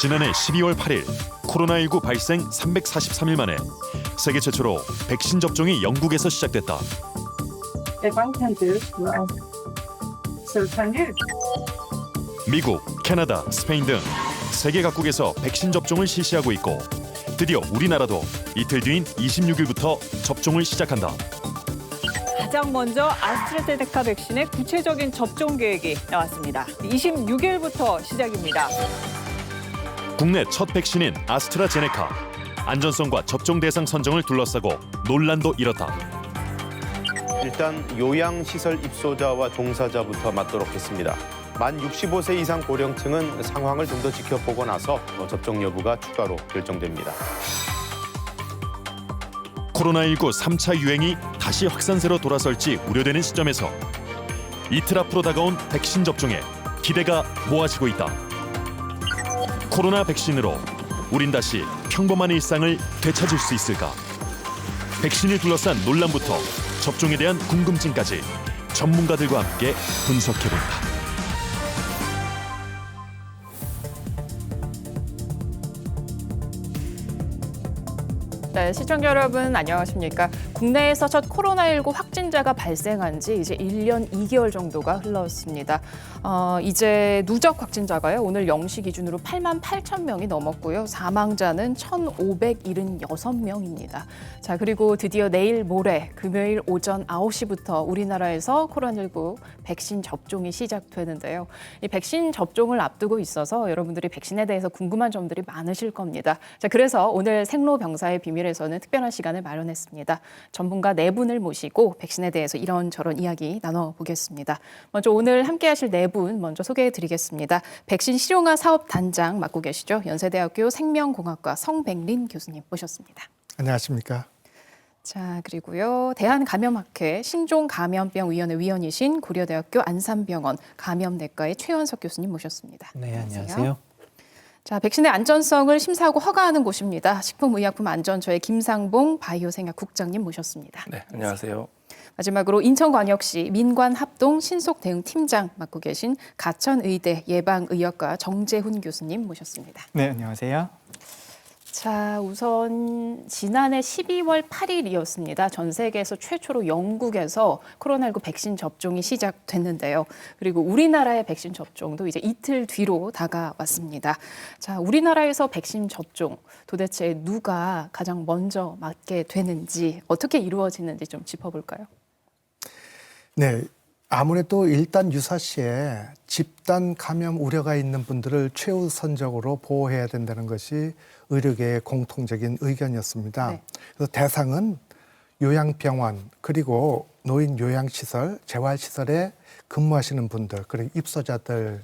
지난해 12월 8일 코로나19 발생 343일 만에 세계 최초로 백신 접종이 영국에서 시작됐다. 미국, 캐나다, 스페인 등 세계 각국에서 백신 접종을 실시하고 있고 드디어 우리나라도 이틀 뒤인 26일부터 접종을 시작한다. 가장 먼저 아스트라제네카 백신의 구체적인 접종 계획이 나왔습니다. 26일부터 시작입니다. 국내 첫 백신인 아스트라제네카. 안전성과 접종 대상 선정을 둘러싸고 논란도 일었다. 일단 요양시설 입소자와 종사자부터 맞도록 했습니다. 만 65세 이상 고령층은 상황을 좀 더 지켜보고 나서 접종 여부가 추가로 결정됩니다. 코로나19 3차 유행이 다시 확산세로 돌아설지 우려되는 시점에서 이틀 앞으로 다가온 백신 접종에 기대가 모아지고 있다. 코로나 백신으로 우린 다시 평범한 일상을 되찾을 수 있을까? 백신을 둘러싼 논란부터 접종에 대한 궁금증까지 전문가들과 함께 분석해본다. 네, 시청자 여러분 안녕하십니까? 국내에서 첫 코로나19 확진자가 발생한 지 이제 1년 2개월 정도가 흘렀습니다. 이제 누적 확진자가요. 오늘 0시 기준으로 8만 8천 명이 넘었고요. 사망자는 1,576명입니다. 자, 그리고 드디어 내일 모레 금요일 오전 9시부터 우리나라에서 코로나19 백신 접종이 시작되는데요. 이 백신 접종을 앞두고 있어서 여러분들이 백신에 대해서 궁금한 점들이 많으실 겁니다. 자, 그래서 오늘 생로병사의 비밀에서는 특별한 시간을 마련했습니다. 전문가 네 분을 모시고 백신에 대해서 이런저런 이야기 나눠보겠습니다. 먼저 오늘 함께하실 네 분 먼저 소개해드리겠습니다. 백신 실용화 사업단장 맡고 계시죠. 연세대학교 생명공학과 성백린 교수님 모셨습니다. 안녕하십니까? 자, 그리고요. 대한감염학회 신종감염병위원회 위원이신 고려대학교 안산병원 감염내과의 최원석 교수님 모셨습니다. 네, 안녕하세요. 자, 백신의 안전성을 심사하고 허가하는 곳입니다. 식품의약품안전처의 김상봉 바이오생약 국장님 모셨습니다. 네, 안녕하세요. 마지막으로 인천광역시 민관합동 신속대응팀장 맡고 계신 가천의대 예방의학과 정재훈 교수님 모셨습니다. 네, 안녕하세요. 자, 우선 지난해 12월 8일이었습니다. 전 세계에서 최초로 영국에서 코로나19 백신 접종이 시작됐는데요. 그리고 우리나라의 백신 접종도 이제 이틀 뒤로 다가왔습니다. 자, 우리나라에서 백신 접종 도대체 누가 가장 먼저 맞게 되는지 어떻게 이루어지는지 좀 짚어볼까요? 네, 아무래도 일단 유사시에 집단 감염 우려가 있는 분들을 최우선적으로 보호해야 된다는 것이 의료계의 공통적인 의견이었습니다. 네. 그래서 대상은 요양병원 그리고 노인 요양시설, 재활시설에 근무하시는 분들 그리고 입소자들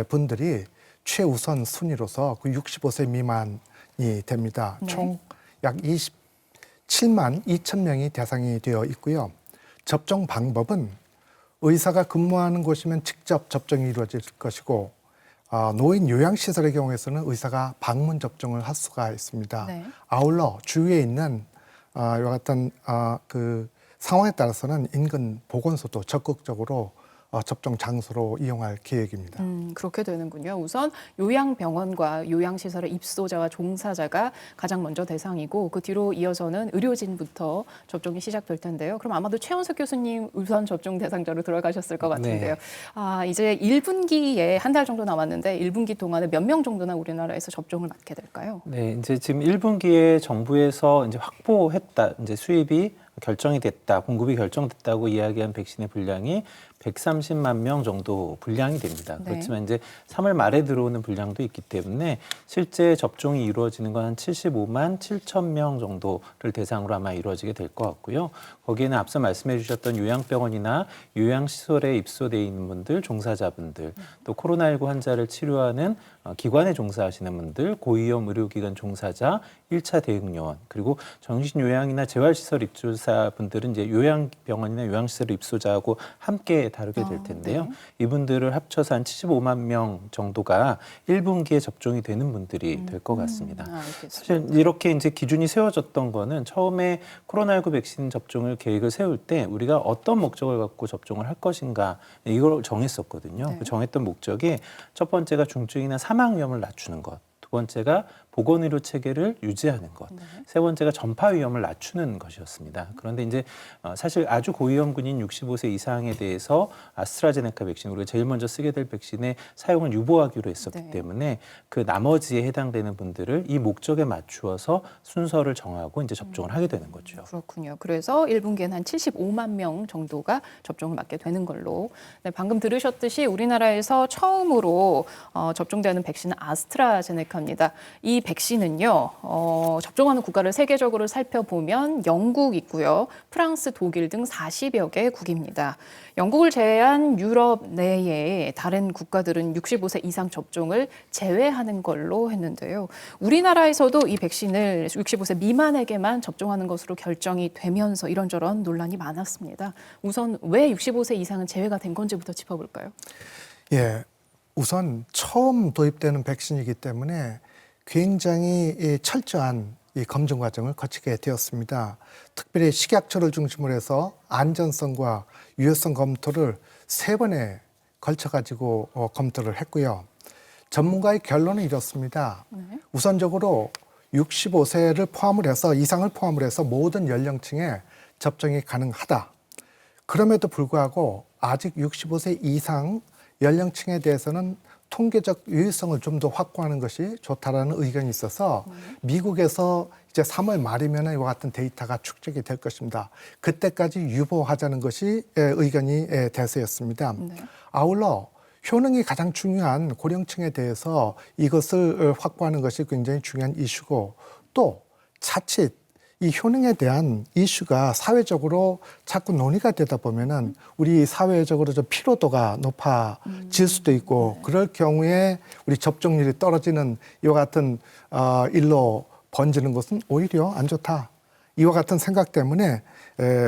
분들이 최우선 순위로서 그 65세 미만이 됩니다. 네. 총 약 27만 2천 명이 대상이 되어 있고요. 접종 방법은 의사가 근무하는 곳이면 직접 접종이 이루어질 것이고 노인 요양시설의 경우에서는 의사가 방문 접종을 할 수가 있습니다. 네. 아울러 주위에 있는 이와 같은 그 상황에 따라서는 인근 보건소도 적극적으로 접종 장소로 이용할 계획입니다. 그렇게 되는군요. 우선 요양병원과 요양시설의 입소자와 종사자가 가장 먼저 대상이고 그 뒤로 이어서는 의료진부터 접종이 시작될 텐데요. 그럼 아마도 최원석 교수님 우선 접종 대상자로 들어가셨을 것 같은데요. 네. 이제 1분기에 한 달 정도 남았는데 1분기 동안에 몇 명 정도나 우리나라에서 접종을 맞게 될까요? 네, 이제 지금 1분기에 정부에서 이제 확보했다, 이제 수입이 결정이 됐다, 공급이 결정됐다고 이야기한 백신의 분량이 130만 명 정도 분량이 됩니다. 네. 그렇지만 이제 3월 말에 들어오는 분량도 있기 때문에 실제 접종이 이루어지는 건 한 75만 7천 명 정도를 대상으로 아마 이루어지게 될 것 같고요. 거기에는 앞서 말씀해 주셨던 요양병원이나 요양시설에 입소돼 있는 분들, 종사자분들, 또 코로나19 환자를 치료하는 기관에 종사하시는 분들, 고위험 의료기관 종사자, 1차 대응요원, 그리고 정신요양이나 재활시설 입소자분들은 이제 요양병원이나 요양시설 입소자하고 함께 다루게 될 텐데요. 네. 이분들을 합쳐서 한 75만 명 정도가 1분기에 접종이 되는 분들이 될 것 같습니다. 알겠습니다. 사실 이렇게 이제 기준이 세워졌던 거는 처음에 코로나19 백신 접종을 계획을 세울 때 우리가 어떤 목적을 갖고 접종을 할 것인가 이걸 정했었거든요. 네. 그 정했던 목적이 첫 번째가 중증이나 사망 위험을 낮추는 것. 두 번째가 보건의료 체계를 유지하는 것, 세 번째가 전파 위험을 낮추는 것이었습니다. 그런데 이제 사실 아주 고위험군인 65세 이상에 대해서 아스트라제네카 백신, 우리가 제일 먼저 쓰게 될 백신의 사용을 유보하기로 했었기 때문에 그 나머지에 해당되는 분들을 이 목적에 맞추어서 순서를 정하고 이제 접종을 하게 되는 거죠. 그렇군요. 그래서 1분기에는 한 75만 명 정도가 접종을 맞게 되는 걸로. 네, 방금 들으셨듯이 우리나라에서 처음으로 접종되는 백신은 아스트라제네카입니다. 이 백신은요, 접종하는 국가를 세계적으로 살펴보면 영국 있고요, 프랑스, 독일 등 40여 개국입니다. 영국을 제외한 유럽 내의 다른 국가들은 65세 이상 접종을 제외하는 걸로 했는데요. 우리나라에서도 이 백신을 65세 미만에게만 접종하는 것으로 결정이 되면서 이런저런 논란이 많았습니다. 우선 왜 65세 이상은 제외가 된 건지부터 짚어볼까요? 예, 우선 처음 도입되는 백신이기 때문에 굉장히 철저한 이 검증 과정을 거치게 되었습니다. 특별히 식약처를 중심으로 해서 안전성과 유효성 검토를 3번에 걸쳐가지고 검토를 했고요. 전문가의 결론은 이렇습니다. 우선적으로 65세를 포함을 해서 이상을 포함을 해서 모든 연령층에 접종이 가능하다. 그럼에도 불구하고 아직 65세 이상 연령층에 대해서는 통계적 유효성을 좀 더 확보하는 것이 좋다라는 의견이 있어서 미국에서 이제 3월 말이면 이와 같은 데이터가 축적이 될 것입니다. 그때까지 유보하자는 것이 의견이 대세였습니다. 아울러 효능이 가장 중요한 고령층에 대해서 이것을 확보하는 것이 굉장히 중요한 이슈고 또 자칫 이 효능에 대한 이슈가 사회적으로 자꾸 논의가 되다 보면은 우리 사회적으로 좀 피로도가 높아질 수도 있고 그럴 경우에 우리 접종률이 떨어지는 이와 같은 일로 번지는 것은 오히려 안 좋다. 이와 같은 생각 때문에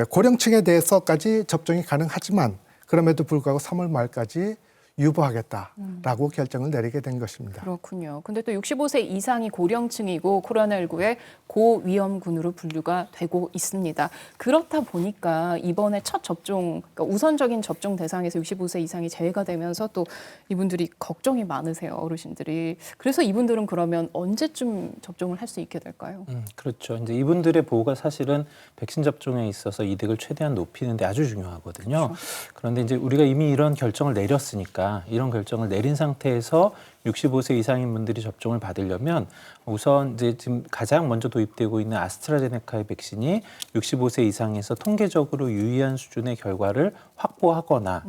고령층에 대해서까지 접종이 가능하지만 그럼에도 불구하고 3월 말까지 유보하겠다라고 결정을 내리게 된 것입니다. 그렇군요. 근데 또 65세 이상이 고령층이고 코로나19의 고위험군으로 분류가 되고 있습니다. 그렇다 보니까 이번에 첫 접종, 그러니까 우선적인 접종 대상에서 65세 이상이 제외가 되면서 또 이분들이 걱정이 많으세요, 어르신들이. 그래서 이분들은 그러면 언제쯤 접종을 할 수 있게 될까요? 그렇죠. 이제 이분들의 보호가 사실은 백신 접종에 있어서 이득을 최대한 높이는 데 아주 중요하거든요. 그렇죠. 그런데 이제 우리가 이미 이런 결정을 내렸으니까 이런 결정을 내린 상태에서 65세 이상인 분들이 접종을 받으려면 우선 이제 지금 가장 먼저 도입되고 있는 아스트라제네카의 백신이 65세 이상에서 통계적으로 유의한 수준의 결과를 확보하거나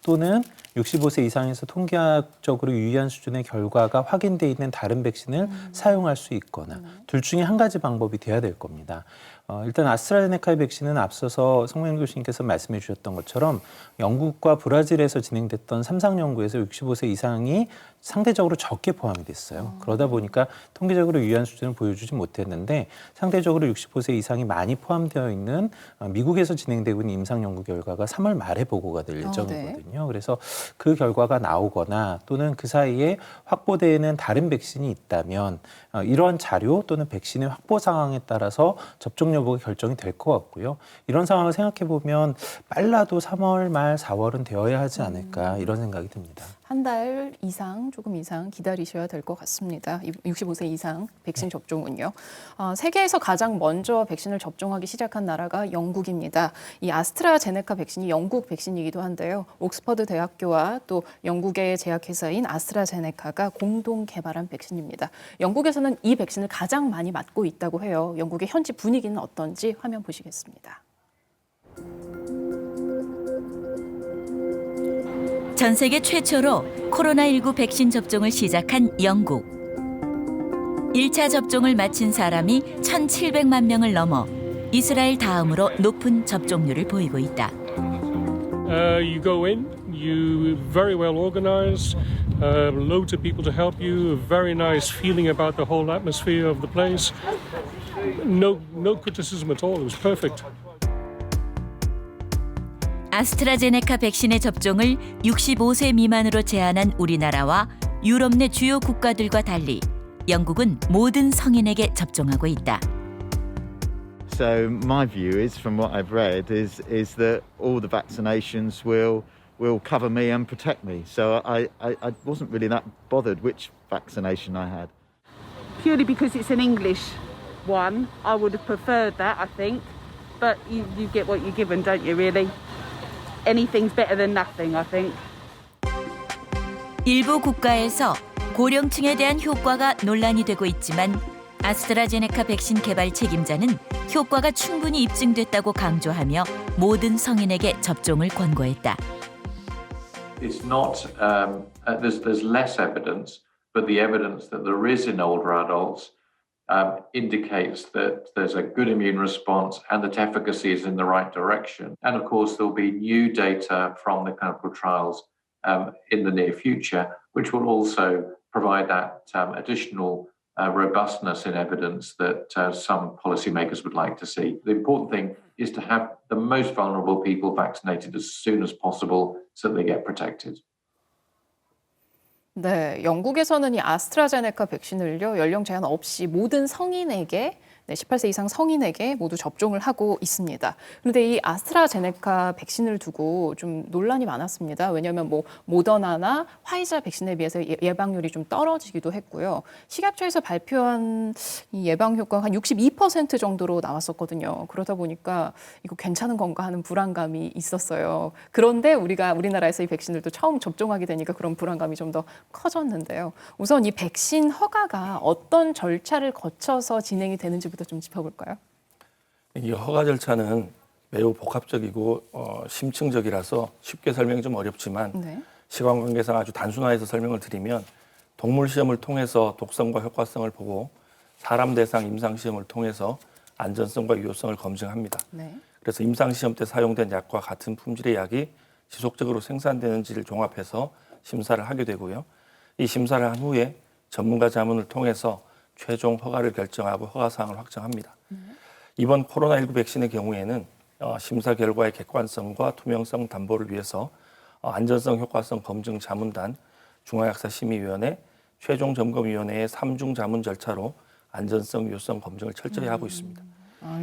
또는 65세 이상에서 통계학적으로 유의한 수준의 결과가 확인돼 있는 다른 백신을 사용할 수 있거나 둘 중에 한 가지 방법이 돼야 될 겁니다. 일단 아스트라제네카의 백신은 앞서서 성명 교수님께서 말씀해 주셨던 것처럼 영국과 브라질에서 진행됐던 3상 연구에서 65세 이상이 상대적으로 적게 포함이 됐어요. 그러다 보니까 통계적으로 유의한 수준을 보여주지 못했는데 상대적으로 65세 이상이 많이 포함되어 있는 미국에서 진행되고 있는 임상 연구 결과가 3월 말에 보고가 될 예정이거든요. 그래서 그 결과가 나오거나 또는 그 사이에 확보되는 다른 백신이 있다면 이러한 자료 또는 백신의 확보 상황에 따라서 접종 여부가 결정이 될 것 같고요. 이런 상황을 생각해 보면 빨라도 3월 말 4월은 되어야 하지 않을까 이런 생각이 듭니다. 한 달 이상, 조금 이상 기다리셔야 될 것 같습니다. 65세 이상 백신 접종은요. 세계에서 가장 먼저 백신을 접종하기 시작한 나라가 영국입니다. 이 아스트라제네카 백신이 영국 백신이기도 한데요. 옥스퍼드 대학교와 또 영국의 제약회사인 아스트라제네카가 공동 개발한 백신입니다. 영국에서는 이 백신을 가장 많이 맞고 있다고 해요. 영국의 현지 분위기는 어떤지 화면 보시겠습니다. 전 세계 최초로 코로나19 백신 접종을 시작한 영국. 1차 접종을 마친 사람이 1,700만 명을 넘어 이스라엘 다음으로 높은 접종률을 보이고 있다. You go in, you very well organized, loads of people to help you, a very nice feeling about the whole atmosphere of the place. No criticism at all. It was perfect. 아스트라제네카 백신의 접종을 65세 미만으로 제한한 우리나라와 유럽 내 주요 국가들과 달리 영국은 모든 성인에게 접종하고 있다. So my view is, from what I've read, is that all the vaccinations will cover me and protect me. So I wasn't really that bothered which vaccination I had. purely because it's an English one. I would have preferred that, I think. But you get what you're given, don't you, really? Anything's better than nothing, I think. 일부 국가에서 고령층에 대한 효과가 논란이 되고 있지만 아스트라제네카 백신 개발 책임자는 효과가 충분히 입증됐다고 강조하며 모든 성인에게 접종을 권고했다. It's not, there's less evidence, but the evidence that there is in older adults indicates that there's a good immune response and that efficacy is in the right direction. And of course, there'll be new data from the clinical trials in the near future, which will also provide that additional robustness in evidence that some policymakers would like to see. The important thing is to have the most vulnerable people vaccinated as soon as possible so that they get protected. 네, 영국에서는 이 아스트라제네카 백신을요, 연령 제한 없이 모든 성인에게 18세 이상 성인에게 모두 접종을 하고 있습니다. 그런데 이 아스트라제네카 백신을 두고 좀 논란이 많았습니다. 왜냐하면 뭐 모더나나 화이자 백신에 비해서 예방률이 좀 떨어지기도 했고요. 식약처에서 발표한 이 예방 효과가 한 62% 정도로 나왔었거든요. 그러다 보니까 이거 괜찮은 건가 하는 불안감이 있었어요. 그런데 우리나라에서 이 백신을 또 처음 접종하게 되니까 그런 불안감이 좀 더 커졌는데요. 우선 이 백신 허가가 어떤 절차를 거쳐서 진행이 되는지부터 좀 짚어볼까요? 이 허가 절차는 매우 복합적이고 심층적이라서 쉽게 설명이 좀 어렵지만 네. 시간 관계상 아주 단순화해서 설명을 드리면 동물 시험을 통해서 독성과 효과성을 보고 사람 대상 임상 시험을 통해서 안전성과 유효성을 검증합니다. 네. 그래서 임상 시험 때 사용된 약과 같은 품질의 약이 지속적으로 생산되는지를 종합해서 심사를 하게 되고요. 이 심사를 한 후에 전문가 자문을 통해서 최종 허가를 결정하고 허가 사항을 확정합니다. 이번 코로나19 백신의 경우에는 심사 결과의 객관성과 투명성 담보를 위해서 안전성 효과성 검증 자문단, 중앙약사심의위원회, 최종점검위원회의 3중 자문 절차로 안전성, 유효성 검증을 철저히 하고 있습니다.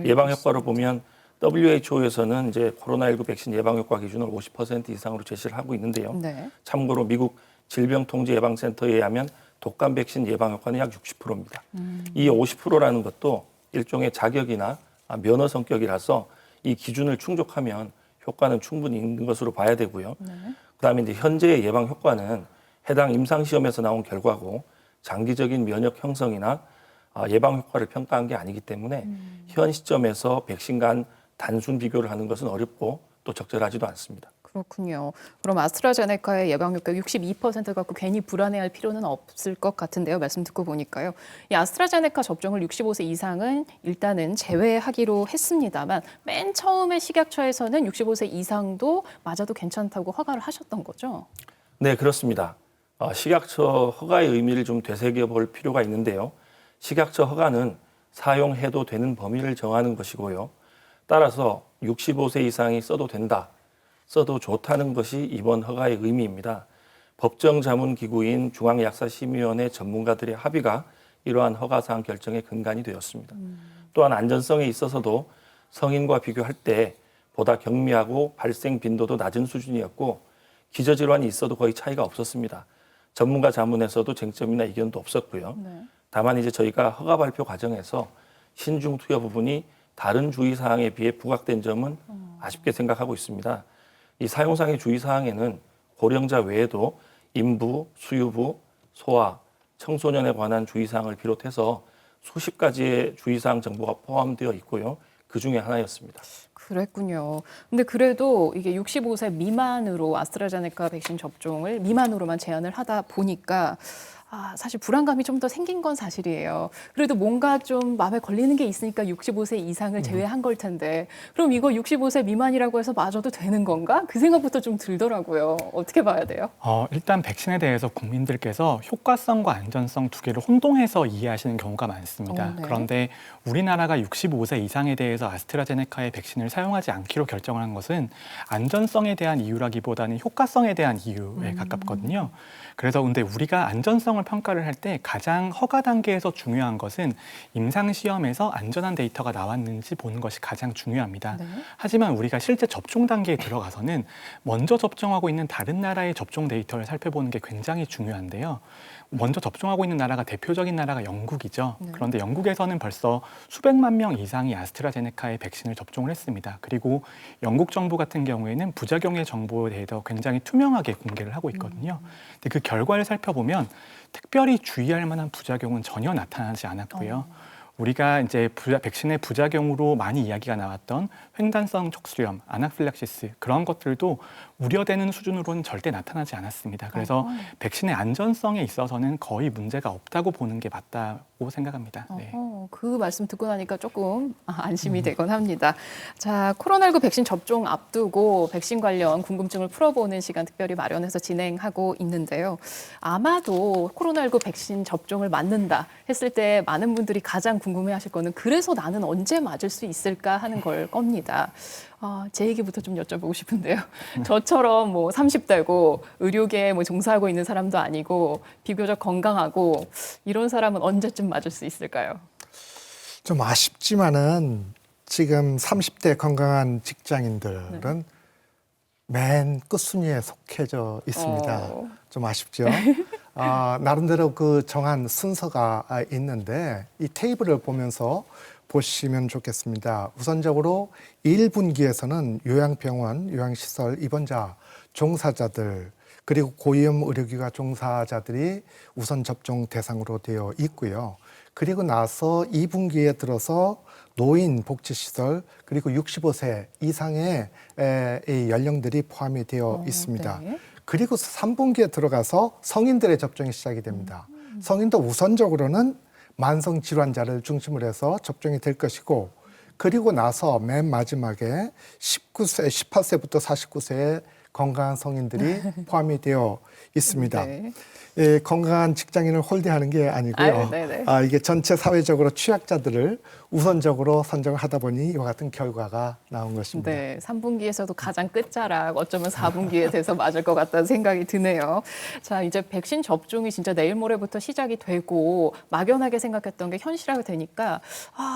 예방 효과로 보면 WHO에서는 이제 코로나19 백신 예방 효과 기준을 50% 이상으로 제시를 하고 있는데요. 네. 참고로 미국 질병통제예방센터에 의하면 독감 백신 예방 효과는 약 60%입니다. 이 50%라는 것도 일종의 자격이나 면허 성격이라서 이 기준을 충족하면 효과는 충분히 있는 것으로 봐야 되고요. 네. 그다음에 이제 현재의 예방 효과는 해당 임상 시험에서 나온 결과고 장기적인 면역 형성이나 예방 효과를 평가한 게 아니기 때문에 현 시점에서 백신 간 단순 비교를 하는 것은 어렵고 또 적절하지도 않습니다. 그렇군요. 그럼 아스트라제네카의 예방 효과 62% 갖고 괜히 불안해할 필요는 없을 것 같은데요. 말씀 듣고 보니까요. 이 아스트라제네카 접종을 65세 이상은 일단은 제외하기로 했습니다만 맨 처음에 식약처에서는 65세 이상도 맞아도 괜찮다고 허가를 하셨던 거죠? 네, 그렇습니다. 식약처 허가의 의미를 좀 되새겨 볼 필요가 있는데요. 식약처 허가는 사용해도 되는 범위를 정하는 것이고요. 따라서 65세 이상이 써도 된다, 써도 좋다는 것이 이번 허가의 의미입니다. 법정자문기구인 중앙약사심의위원회 전문가들의 합의가 이러한 허가사항 결정의 근간이 되었습니다. 또한 안전성에 있어서도 성인과 비교할 때 보다 경미하고 발생 빈도도 낮은 수준이었고 기저질환이 있어도 거의 차이가 없었습니다. 전문가 자문에서도 쟁점이나 이견도 없었고요. 네. 다만 이제 저희가 허가 발표 과정에서 신중 투여 부분이 다른 주의사항에 비해 부각된 점은 아쉽게 생각하고 있습니다. 이 사용상의 주의사항에는 고령자 외에도 인부, 수유부, 소아, 청소년에 관한 주의사항을 비롯해서 수십 가지의 주의사항 정보가 포함되어 있고요. 그 중에 하나였습니다. 그랬군요. 근데 그래도 이게 65세 미만으로 아스트라제네카 백신 접종을 미만으로만 제한을 하다 보니까 사실 불안감이 좀 더 생긴 건 사실이에요. 그래도 뭔가 좀 마음에 걸리는 게 있으니까 65세 이상을 제외한 걸 텐데 그럼 이거 65세 미만이라고 해서 맞아도 되는 건가? 그 생각부터 좀 들더라고요. 어떻게 봐야 돼요? 일단 백신에 대해서 국민들께서 효과성과 안전성 두 개를 혼동해서 이해하시는 경우가 많습니다. 네. 그런데 우리나라가 65세 이상에 대해서 아스트라제네카의 백신을 사용하지 않기로 결정을 한 것은 안전성에 대한 이유라기보다는 효과성에 대한 이유에 가깝거든요. 그래서 근데 우리가 안전성을 평가를 할 때 가장 허가 단계에서 중요한 것은 임상시험에서 안전한 데이터가 나왔는지 보는 것이 가장 중요합니다. 네. 하지만 우리가 실제 접종 단계에 들어가서는 먼저 접종하고 있는 다른 나라의 접종 데이터를 살펴보는 게 굉장히 중요한데요. 먼저 접종하고 있는 나라가 대표적인 나라가 영국이죠. 네. 그런데 영국에서는 벌써 수백만 명 이상이 아스트라제네카의 백신을 접종을 했습니다. 그리고 영국 정부 같은 경우에는 부작용의 정보에 대해서 굉장히 투명하게 공개를 하고 있거든요. 근데 그 결과를 살펴보면 특별히 주의할 만한 부작용은 전혀 나타나지 않았고요. 우리가 이제 백신의 부작용으로 많이 이야기가 나왔던 횡단성 척수염, 아나필락시스 그런 것들도 우려되는 수준으로는 절대 나타나지 않았습니다. 그래서 백신의 안전성에 있어서는 거의 문제가 없다고 보는 게 맞다고 생각합니다. 네. 그 말씀 듣고 나니까 조금 안심이 되곤 합니다. 자, 코로나19 백신 접종 앞두고 백신 관련 궁금증을 풀어보는 시간 특별히 마련해서 진행하고 있는데요. 아마도 코로나19 백신 접종을 맞는다 했을 때 많은 분들이 가장 궁금해하실 거는 그래서 나는 언제 맞을 수 있을까 하는 걸 겁니다. 제 얘기부터 좀 여쭤보고 싶은데요. 저처럼 뭐 30대고 의료계에 뭐 종사하고 있는 사람도 아니고 비교적 건강하고 이런 사람은 언제쯤 맞을 수 있을까요? 좀 아쉽지만은 지금 30대 건강한 직장인들은 맨 끝순위에 속해져 있습니다. 좀 아쉽죠? 나름대로 그 정한 순서가 있는데 이 테이블을 보면서 보시면 좋겠습니다. 우선적으로 1분기에서는 요양병원, 요양시설 입원자, 종사자들 그리고 고위험 의료기관 종사자들이 우선 접종 대상으로 되어 있고요. 그리고 나서 2분기에 들어서 노인 복지시설 그리고 65세 이상의 연령들이 포함이 되어 있습니다. 네. 그리고 3분기에 들어가서 성인들의 접종이 시작이 됩니다. 성인도 우선적으로는 만성 질환자를 중심으로 해서 접종이 될 것이고 그리고 나서 맨 마지막에 18세부터 49세의 건강한 성인들이 포함이 되어 있습니다. 네. 예, 건강한 직장인을 홀대하는 게 아니고요. 이게 전체 사회적으로 취약자들을 우선적으로 선정을 하다 보니 이와 같은 결과가 나온 것입니다. 네, 3분기에서도 가장 끝자락 어쩌면 4분기에 돼서 맞을 것 같다는 생각이 드네요. 자, 이제 백신 접종이 진짜 내일 모레부터 시작이 되고 막연하게 생각했던 게 현실화가 되니까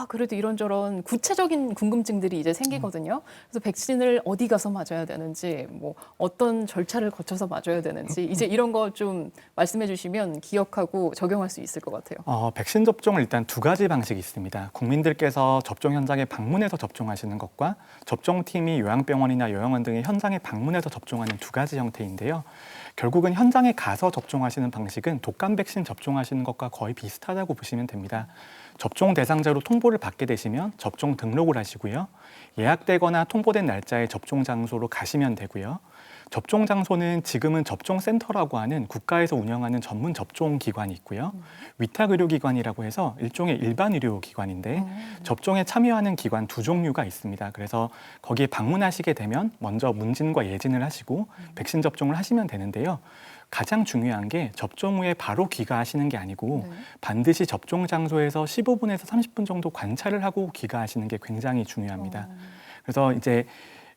그래도 이런저런 구체적인 궁금증들이 이제 생기거든요. 그래서 백신을 어디 가서 맞아야 되는지 뭐 어떤 절차를 거쳐서 맞아야 되는지 이제 이런 거 좀 말씀해 주시면 기억하고 적용할 수 있을 것 같아요. 백신 접종은 일단 두 가지 방식이 있습니다. 국민들께서 접종 현장에 방문해서 접종하시는 것과 접종팀이 요양병원이나 요양원 등의 현장에 방문해서 접종하는 두 가지 형태인데요. 결국은 현장에 가서 접종하시는 방식은 독감 백신 접종하시는 것과 거의 비슷하다고 보시면 됩니다. 접종 대상자로 통보를 받게 되시면 접종 등록을 하시고요. 예약되거나 통보된 날짜에 접종 장소로 가시면 되고요. 접종 장소는 지금은 접종센터라고 하는 국가에서 운영하는 전문 접종 기관이 있고요. 위탁의료기관이라고 해서 일종의 일반 의료기관인데 접종에 참여하는 기관 두 종류가 있습니다. 그래서 거기에 방문하시게 되면 먼저 문진과 예진을 하시고 백신 접종을 하시면 되는데요. 가장 중요한 게 접종 후에 바로 귀가하시는 게 아니고 반드시 접종 장소에서 15분에서 30분 정도 관찰을 하고 귀가하시는 게 굉장히 중요합니다. 그래서 이제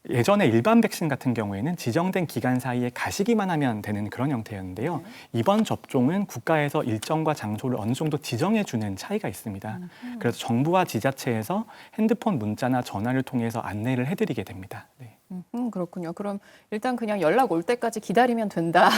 예전에 일반 백신 같은 경우에는 지정된 기간 사이에 가시기만 하면 되는 그런 형태였는데요. 이번 접종은 국가에서 일정과 장소를 어느 정도 지정해 주는 차이가 있습니다. 그래서 정부와 지자체에서 핸드폰 문자나 전화를 통해서 안내를 해드리게 됩니다. 네. 그렇군요. 그럼 일단 그냥 연락 올 때까지 기다리면 된다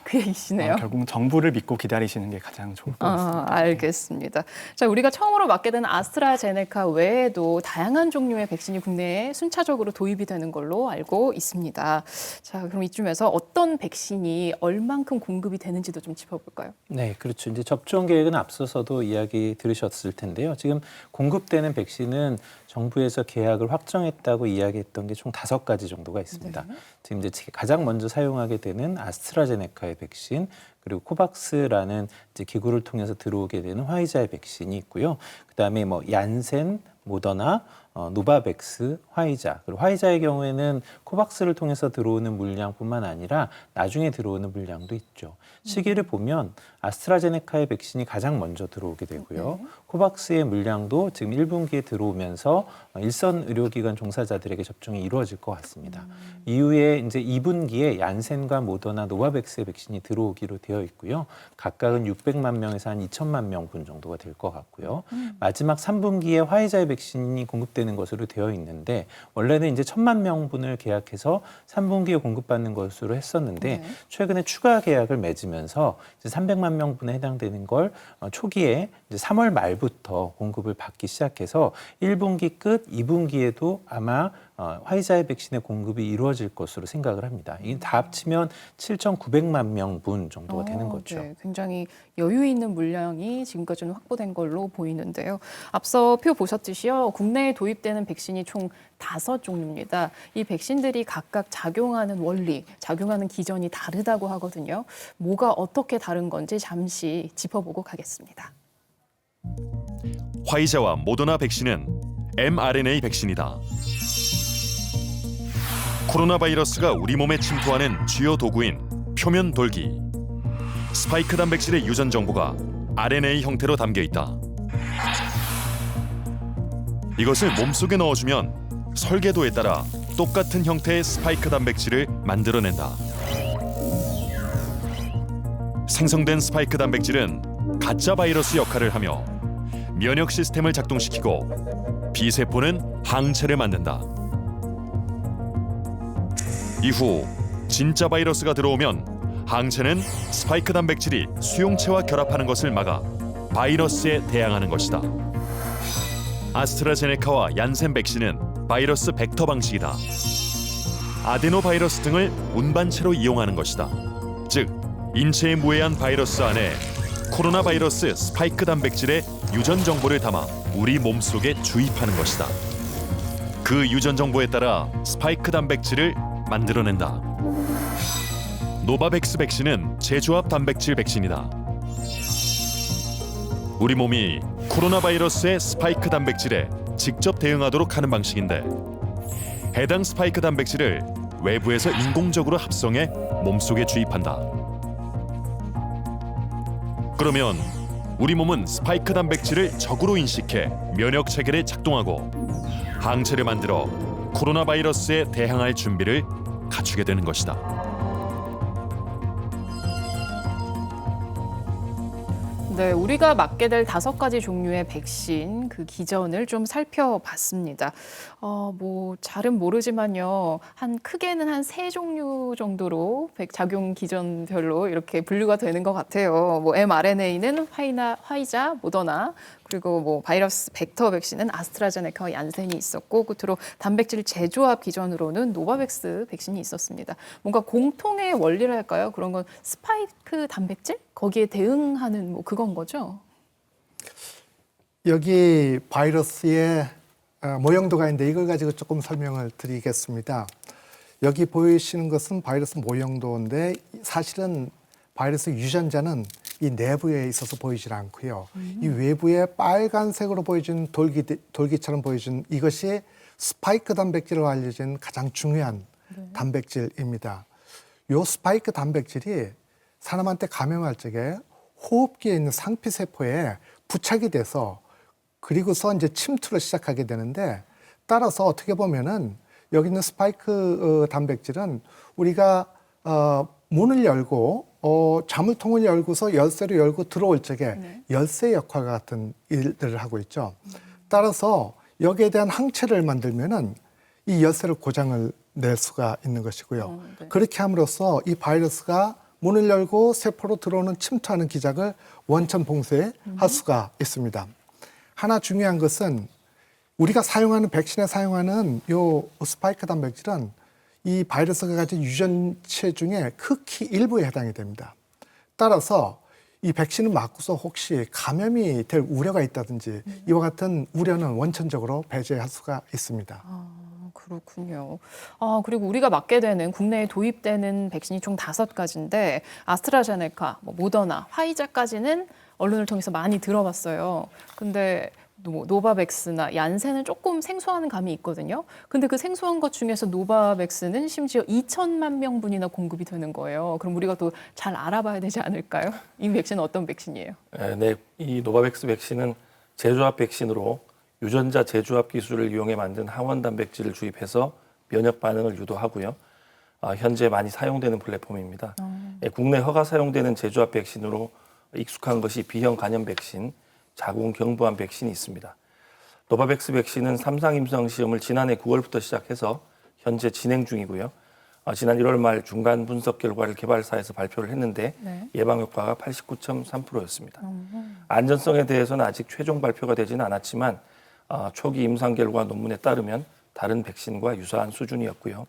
그 얘기시네요. 결국 정부를 믿고 기다리시는 게 가장 좋을 것 같습니다. 알겠습니다. 자, 우리가 처음으로 맞게 된 아스트라제네카 외에도 다양한 종류의 백신이 국내에 순차적으로 도입이 되는 걸로 알고 있습니다. 자, 그럼 이쯤에서 어떤 백신이 얼만큼 공급이 되는지도 좀 짚어볼까요? 네, 그렇죠. 이제 접종 계획은 앞서서도 이야기 들으셨을 텐데요. 지금 공급되는 백신은 정부에서 계약을 확정했다고 이야기했던 게 총 5가지 정도가 있습니다. 지금 이제 가장 먼저 사용하게 되는 아스트라제네카의 백신, 그리고 코박스라는 이제 기구를 통해서 들어오게 되는 화이자의 백신이 있고요. 그다음에 뭐 얀센, 모더나, 노바백스, 화이자, 그리고 화이자의 경우에는 코박스를 통해서 들어오는 물량뿐만 아니라 나중에 들어오는 물량도 있죠. 시기를 보면 아스트라제네카의 백신이 가장 먼저 들어오게 되고요. 코박스의 물량도 지금 1분기에 들어오면서 일선 의료기관 종사자들에게 접종이 이루어질 것 같습니다. 이후에 이제 2분기에 얀센과 모더나, 노바백스의 백신이 들어오기로 되어 있고요. 각각은 600만 명에서 한 2천만 명분 정도가 될 것 같고요. 마지막 3분기에 화이자의 백신이 공급되는 것으로 되어 있는데 원래는 이제 1,000만 명분을 계약해서 3분기에 공급받는 것으로 했었는데 최근에 추가 계약을 맺으면서 이제 300만 명분에 해당되는 걸 초기에 이제 3월 말부터 공급을 받기 시작해서 1분기 끝 2분기에도 아마 화이자의 백신의 공급이 이루어질 것으로 생각을 합니다. 이게 다 합치면 7,900만 명분 정도가 되는 거죠. 네, 굉장히 여유 있는 물량이 지금까지는 확보된 걸로 보이는데요. 앞서 표 보셨듯이요. 국내에 도입되는 백신이 총 5종류입니다. 이 백신들이 각각 작용하는 원리, 작용하는 기전이 다르다고 하거든요. 뭐가 어떻게 다른 건지 잠시 짚어보고 가겠습니다. 화이자와 모더나 백신은 mRNA 백신이다. 코로나 바이러스가 우리 몸에 침투하는 주요 도구인 표면 돌기. 스파이크 단백질의 유전 정보가 RNA 형태로 담겨 있다. 이것을 몸속에 넣어주면 설계도에 따라 똑같은 형태의 스파이크 단백질을 만들어낸다. 생성된 스파이크 단백질은 가짜 바이러스 역할을 하며 면역 시스템을 작동시키고 비세포는 항체를 만든다. 이후 진짜 바이러스가 들어오면 항체는 스파이크 단백질이 수용체와 결합하는 것을 막아 바이러스에 대항하는 것이다. 아스트라제네카와 얀센 백신은 바이러스 벡터 방식이다. 아데노바이러스 등을 운반체로 이용하는 것이다. 즉, 인체에 무해한 바이러스 안에 코로나 바이러스 스파이크 단백질의 유전 정보를 담아 우리 몸속에 주입하는 것이다. 그 유전 정보에 따라 스파이크 단백질을 만들어낸다. 노바백스 백신은 재조합 단백질 백신이다. 우리 몸이 코로나 바이러스의 스파이크 단백질에 직접 대응하도록 하는 방식인데 해당 스파이크 단백질을 외부에서 인공적으로 합성해 몸속에 주입한다. 그러면 우리 몸은 스파이크 단백질을 적으로 인식해 면역 체계를 작동하고 항체를 만들어 코로나 바이러스에 대항할 준비를 갖추게 되는 것이다. 네, 우리가 맞게 될 5가지 종류의 백신 그 기전을 좀 살펴봤습니다. 잘은 모르지만요, 크게는 한 3종류 정도로 작용 기전별로 이렇게 분류가 되는 것 같아요. mRNA는 화이자, 모더나, 그리고 바이러스 벡터 백신은 아스트라제네카와 얀센이 있었고, 끝으로 단백질 재조합 기전으로는 노바백스 백신이 있었습니다. 뭔가 공통의 원리랄까요? 그런 건 스파이크 단백질? 거기에 대응하는 그건 거죠? 여기 바이러스의 모형도가 있는데 이걸 가지고 조금 설명을 드리겠습니다. 여기 보이시는 것은 바이러스 모형도인데 사실은 바이러스 유전자는 이 내부에 있어서 보이질 않고요. 이 외부에 빨간색으로 보여진 돌기처럼 보여진 이것이 스파이크 단백질로 알려진 가장 중요한 단백질입니다. 이 스파이크 단백질이 사람한테 감염할 적에 호흡기에 있는 상피세포에 부착이 돼서 그리고서 이제 침투를 시작하게 되는데 따라서 어떻게 보면은 여기 있는 스파이크 단백질은 우리가 문을 열고 자물통을 열고서 열쇠를 열고 들어올 적에 열쇠 역할 같은 일들을 하고 있죠. 따라서 여기에 대한 항체를 만들면은 이 열쇠를 고장을 낼 수가 있는 것이고요. 그렇게 함으로써 이 바이러스가 문을 열고 세포로 들어오는 침투하는 기작을 원천 봉쇄할 수가 있습니다. 하나 중요한 것은 우리가 사용하는 백신에 사용하는 요 스파이크 단백질은 이 바이러스가 가진 유전체 중에 극히 일부에 해당이 됩니다. 따라서 이 백신을 맞고서 혹시 감염이 될 우려가 있다든지 이와 같은 우려는 원천적으로 배제할 수가 있습니다. 그렇군요. 그리고 우리가 맞게 되는 국내에 도입되는 백신이 총 5가지인데 아스트라제네카, 모더나, 화이자까지는 언론을 통해서 많이 들어봤어요. 근데 노바백스나 얀센은 조금 생소한 감이 있거든요. 근데 그 생소한 것 중에서 노바백스는 심지어 2천만 명분이나 공급이 되는 거예요. 그럼 우리가 또 잘 알아봐야 되지 않을까요? 이 백신은 어떤 백신이에요? 네, 이 노바백스 백신은 재조합 백신으로 유전자 재조합 기술을 이용해 만든 항원 단백질을 주입해서 면역 반응을 유도하고요. 현재 많이 사용되는 플랫폼입니다. 국내 허가 사용되는 재조합 백신으로 익숙한 것이 B형 간염 백신, 자궁 경부암 백신이 있습니다. 노바백스 백신은 3상 임상 시험을 지난해 9월부터 시작해서 현재 진행 중이고요. 지난 1월 말 중간 분석 결과를 개발사에서 발표를 했는데 예방 효과가 89.3%였습니다. 안전성에 대해서는 아직 최종 발표가 되지는 않았지만 초기 임상 결과 논문에 따르면 다른 백신과 유사한 수준이었고요.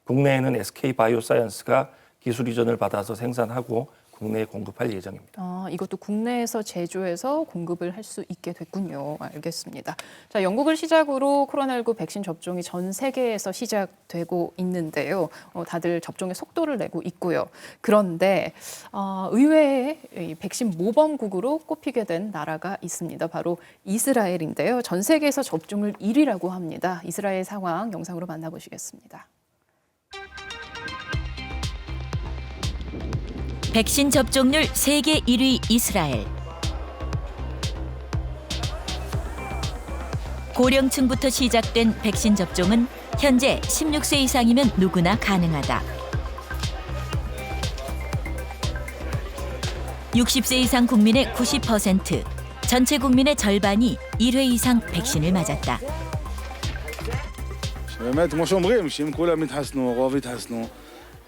국내에는 SK바이오사이언스가 기술 이전을 받아서 생산하고 국내에 공급할 예정입니다. 이것도 국내에서 제조해서 공급을 할 수 있게 됐군요. 알겠습니다. 자, 영국을 시작으로 코로나19 백신 접종이 전 세계에서 시작되고 있는데요. 다들 접종의 속도를 내고 있고요. 그런데 의외의 이 백신 모범국으로 꼽히게 된 나라가 있습니다. 바로 이스라엘인데요. 전 세계에서 접종을 1위라고 합니다. 이스라엘 상황 영상으로 만나보시겠습니다. 백신 접종률 세계 1위 이스라엘. 고령층부터 시작된 백신 접종은 현재 16세 이상이면 누구나 가능하다. 60세 이상 국민의 90%, 전체 국민의 절반이 1회 이상 백신을 맞았다. באמת, כמו שאומרים, שאם כולם יתחסנו, הרוב יתחסנו,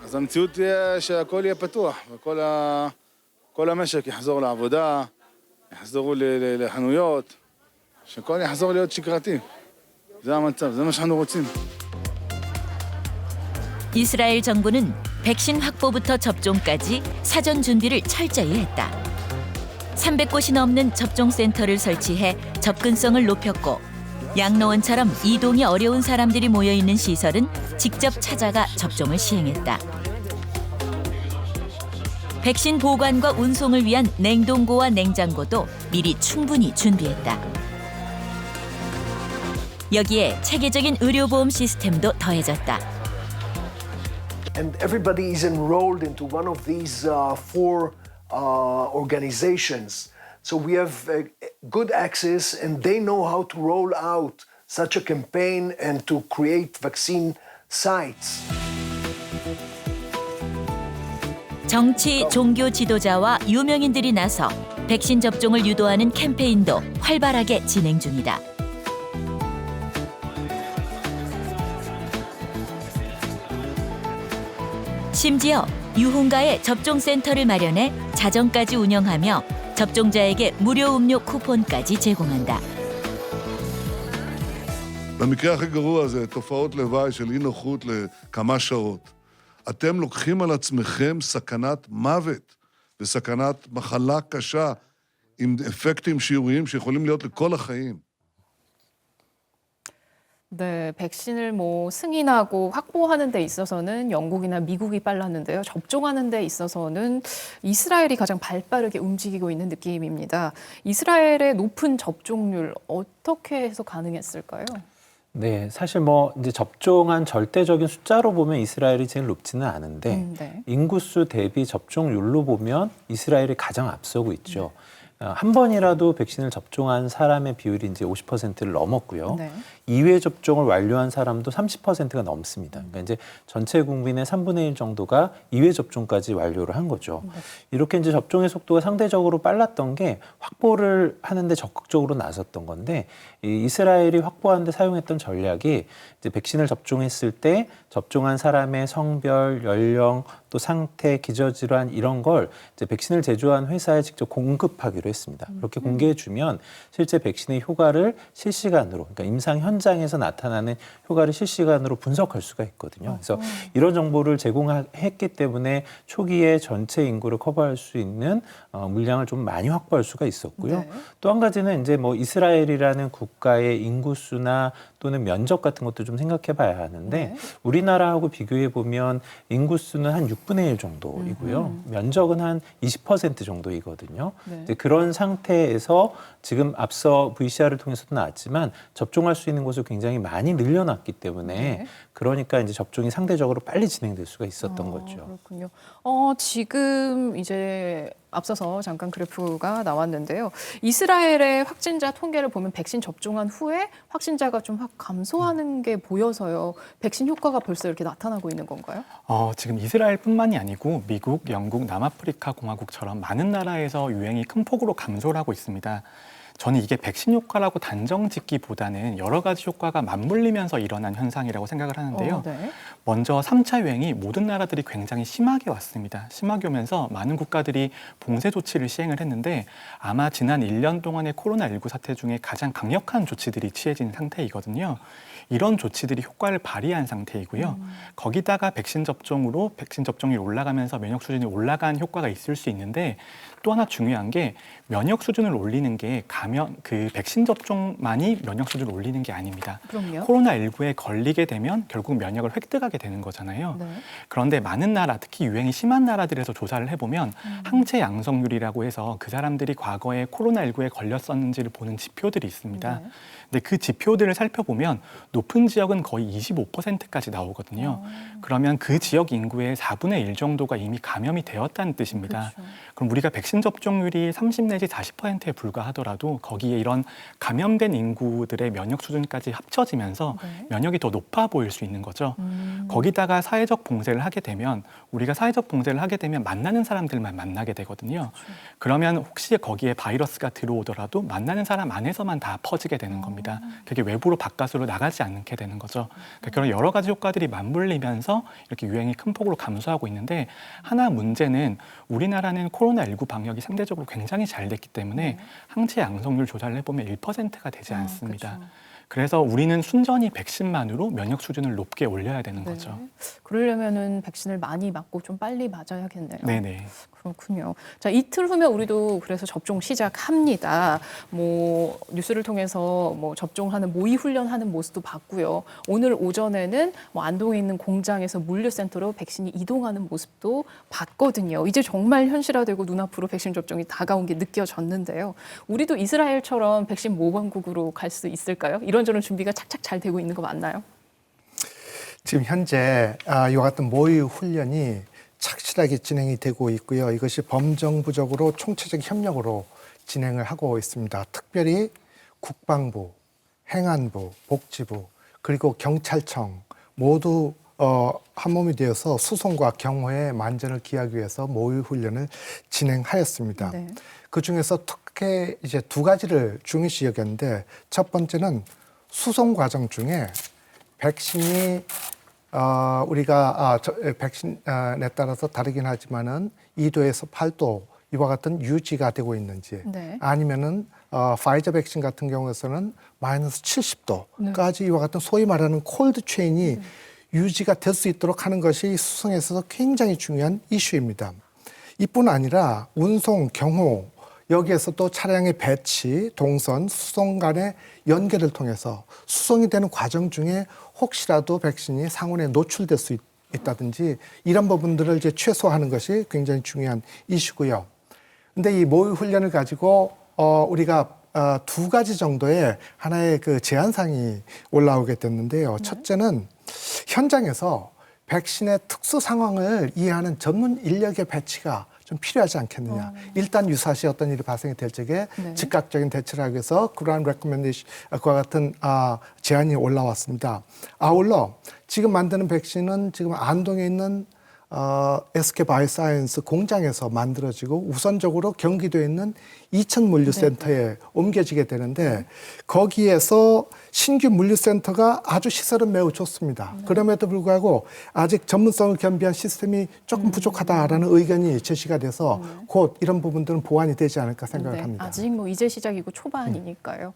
אז המציאות תהיה שהכל יהיה פתוח, וכל המשק יחזור לעבודה, יחזרו לחנויות, שהכל יחזור להיות שגרתי. זה המצב, זה מה שאנחנו רוצים. 이스라엘 정부는 백신 확보부터 접종까지 사전 준비를 철저히 했다. 300곳이 넘는 접종센터를 설치해 접근성을 높였고 양로원처럼 이동이 어려운 사람들이 모여 있는 시설은 직접 찾아가 접종을 시행했다. 백신 보관과 운송을 위한 냉동고와 냉장고도 미리 충분히 준비했다. 여기에 체계적인 의료보험 시스템도 더해졌다. And everybody is enrolled into one of these four organizations. So we have good access and they know how to roll out such a campaign and to create vaccine sites. 정치, 종교 지도자와 유명인들이 나서 백신 접종을 유도하는 캠페인도 활발하게 진행 중이다. 심지어 유흥가에 접종센터를 마련해 자정까지 운영하며 접종자에게 무료 음료 쿠폰까지 제공한다. במקרה הכי גרוע זה תופעות לוואי של אי נוחות לכמה שעות. אתם לוקחים על עצמכם סכנת מוות וסכנת מחלה קשה עם אפקטים שיוריים שיכולים להיות לכל החיים. 네, 백신을 승인하고 확보하는 데 있어서는 영국이나 미국이 빨랐는데요. 접종하는 데 있어서는 이스라엘이 가장 발빠르게 움직이고 있는 느낌입니다. 이스라엘의 높은 접종률 어떻게 해서 가능했을까요? 네, 사실 이제 접종한 절대적인 숫자로 보면 이스라엘이 제일 높지는 않은데 네. 인구수 대비 접종률로 보면 이스라엘이 가장 앞서고 있죠. 한 번이라도 백신을 접종한 사람의 비율이 이제 50%를 넘었고요. 네. 2회 접종을 완료한 사람도 30%가 넘습니다. 그러니까 이제 전체 국민의 3분의 1 정도가 2회 접종까지 완료를 한 거죠. 네. 이렇게 이제 접종의 속도가 상대적으로 빨랐던 게 확보를 하는데 적극적으로 나섰던 건데 이 이스라엘이 확보하는데 사용했던 전략이 이제 백신을 접종했을 때 접종한 사람의 성별, 연령, 또 상태, 기저질환 이런 걸 이제 백신을 제조한 회사에 직접 공급하기로 했습니다. 그렇게 공개해 주면 실제 백신의 효과를 실시간으로, 그러니까 임상 현장에서 나타나는 효과를 실시간으로 분석할 수가 있거든요. 그래서 이런 정보를 제공했기 때문에 초기에 전체 인구를 커버할 수 있는 물량을 좀 많이 확보할 수가 있었고요. 네. 또 한 가지는 이제 이스라엘이라는 국가의 인구수나 또는 면적 같은 것도 좀 생각해 봐야 하는데 네. 우리나라하고 비교해 보면 인구수는 한 6분의 1 정도이고요. 면적은 한 20% 정도이거든요. 네. 이제 그런 그런 상태에서 지금 앞서 VCR을 통해서도 나왔지만 접종할 수 있는 곳을 굉장히 많이 늘려놨기 때문에 네. 그러니까 이제 접종이 상대적으로 빨리 진행될 수가 있었던 거죠. 그렇군요. 지금 이제 앞서서 잠깐 그래프가 나왔는데요. 이스라엘의 확진자 통계를 보면 백신 접종한 후에 확진자가 좀 확 감소하는 게 보여서요. 백신 효과가 벌써 이렇게 나타나고 있는 건가요? 지금 이스라엘뿐만이 아니고 미국, 영국, 남아프리카 공화국처럼 많은 나라에서 유행이 큰 폭으로 감소를 하고 있습니다. 저는 이게 백신 효과라고 단정 짓기보다는 여러 가지 효과가 맞물리면서 일어난 현상이라고 생각을 하는데요. 네. 먼저 3차 유행이 모든 나라들이 굉장히 심하게 왔습니다. 심하게 오면서 많은 국가들이 봉쇄 조치를 시행을 했는데 아마 지난 1년 동안의 코로나19 사태 중에 가장 강력한 조치들이 취해진 상태이거든요. 이런 조치들이 효과를 발휘한 상태이고요. 거기다가 백신 접종이 올라가면서 면역 수준이 올라간 효과가 있을 수 있는데 또 하나 중요한 게 면역 수준을 올리는 게 백신 접종만이 면역 수준을 올리는 게 아닙니다. 그럼요. 코로나19에 걸리게 되면 결국 면역을 획득하게 되는 거잖아요. 네. 그런데 많은 나라, 특히 유행이 심한 나라들에서 조사를 해보면 항체 양성률이라고 해서 그 사람들이 과거에 코로나19에 걸렸었는지를 보는 지표들이 있습니다. 네. 근데 그 지표들을 살펴보면 높은 지역은 거의 25%까지 나오거든요. 그러면 그 지역 인구의 4분의 1 정도가 이미 감염이 되었다는 뜻입니다. 그렇죠. 그럼 우리가 백신 접종률이 30 내지 40%에 불과하더라도 거기에 이런 감염된 인구들의 면역 수준까지 합쳐지면서 네. 면역이 더 높아 보일 수 있는 거죠. 거기다가 사회적 봉쇄를 하게 되면 우리가 사회적 봉쇄를 하게 되면 만나는 사람들만 만나게 되거든요. 그러면 혹시 거기에 바이러스가 들어오더라도 만나는 사람 안에서만 다 퍼지게 되는 겁니다. 그게 외부로 바깥으로 나가지 않게 되는 거죠. 그러니까 그런 여러 가지 효과들이 맞물리면서 이렇게 유행이 큰 폭으로 감소하고 있는데 하나 문제는 우리나라는 코로나19 방역이 상대적으로 굉장히 잘 됐기 때문에 항체 양성률 조사를 해보면 1%가 되지 않습니다. 그렇죠. 그래서 우리는 순전히 백신만으로 면역 수준을 높게 올려야 되는 거죠. 그러려면은 백신을 많이 맞고 좀 빨리 맞아야겠네요. 네네. 그렇군요. 자, 이틀 후면 우리도 그래서 접종 시작합니다. 뉴스를 통해서 접종하는 모의 훈련하는 모습도 봤고요. 오늘 오전에는 안동에 있는 공장에서 물류센터로 백신이 이동하는 모습도 봤거든요. 이제 정말 현실화되고 눈앞으로 백신 접종이 다가온 게 느껴졌는데요. 우리도 이스라엘처럼 백신 모방국으로 갈 수 있을까요? 이런저런 준비가 착착 잘 되고 있는 거 맞나요? 지금 현재 이와 같은 모의 훈련이 착실하게 진행이 되고 있고요. 이것이 범정부적으로 총체적 협력으로 진행을 하고 있습니다. 특별히 국방부, 행안부, 복지부, 그리고 경찰청 모두 한 몸이 되어서 수송과 경호의 만전을 기하기 위해서 모의 훈련을 진행하였습니다. 네. 그 중에서 특히 이제 두 가지를 중요시 여겼는데 첫 번째는 수송 과정 중에 백신이 백신에 따라서 다르긴 하지만은 2도에서 8도 이와 같은 유지가 되고 있는지 네. 아니면은 파이저 백신 같은 경우에서는 마이너스 70도까지 네. 이와 같은 소위 말하는 콜드 체인이 유지가 될 수 있도록 하는 것이 수송에 있어서 굉장히 중요한 이슈입니다. 이뿐 아니라 운송, 경호 여기에서 또 차량의 배치, 동선, 수송 간의 연결을 통해서 수송이 되는 과정 중에 혹시라도 백신이 상온에 노출될 수 있다든지 이런 부분들을 이제 최소화하는 것이 굉장히 중요한 이슈고요. 근데 이 모의 훈련을 가지고 우리가 두 가지 정도의 하나의 그 제한사항이 올라오게 됐는데요. 네. 첫째는 현장에서 백신의 특수 상황을 이해하는 전문 인력의 배치가 좀 필요하지 않겠느냐. 일단 유사시 어떤 일이 발생이 될 적에 네. 즉각적인 대처를 하기 위해서 그러한 레코멘데이션과 같은 제안이 올라왔습니다. 아울러 지금 만드는 백신은 지금 안동에 있는 SK 바이오사이언스 공장에서 만들어지고 우선적으로 경기도에 있는 이천 물류센터에 네. 옮겨지게 되는데 거기에서 신규 물류센터가 아주 시설은 매우 좋습니다. 네. 그럼에도 불구하고 아직 전문성을 겸비한 시스템이 조금 부족하다라는 의견이 제시가 돼서 곧 이런 부분들은 보완이 되지 않을까 생각을 네. 합니다. 아직 이제 시작이고 초반이니까요.